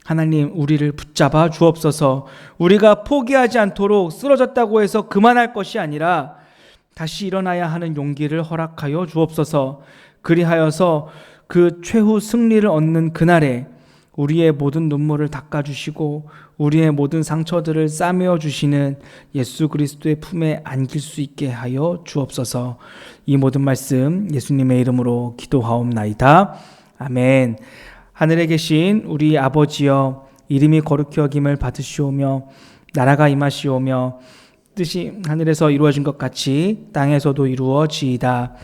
하나님, 우리를 붙잡아 주옵소서. 우리가 포기하지 않도록 쓰러졌다고 해서 그만할 것이 아니라 다시 일어나야 하는 용기를 허락하여 주옵소서. 그리하여서 그 최후 승리를 얻는 그날에 우리의 모든 눈물을 닦아주시고 우리의 모든 상처들을 싸매어 주시는 예수 그리스도의 품에 안길 수 있게 하여 주옵소서. 이 모든 말씀 예수님의 이름으로 기도하옵나이다. 아멘. 하늘에 계신 우리 아버지여, 이름이 거룩히 여김을 받으시오며 나라가 임하시오며 뜻이 하늘에서 이루어진 것 같이 땅에서도 이루어지이다.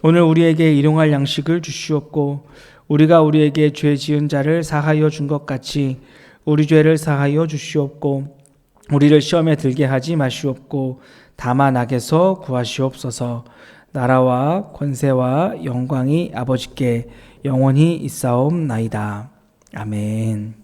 오늘 우리에게 일용할 양식을 주시옵고 우리가 우리에게 죄 지은 자를 사하여 준 것 같이 우리 죄를 사하여 주시옵고 우리를 시험에 들게 하지 마시옵고 다만 악에서 구하시옵소서. 나라와 권세와 영광이 아버지께 영원히 있사옵나이다. 아멘.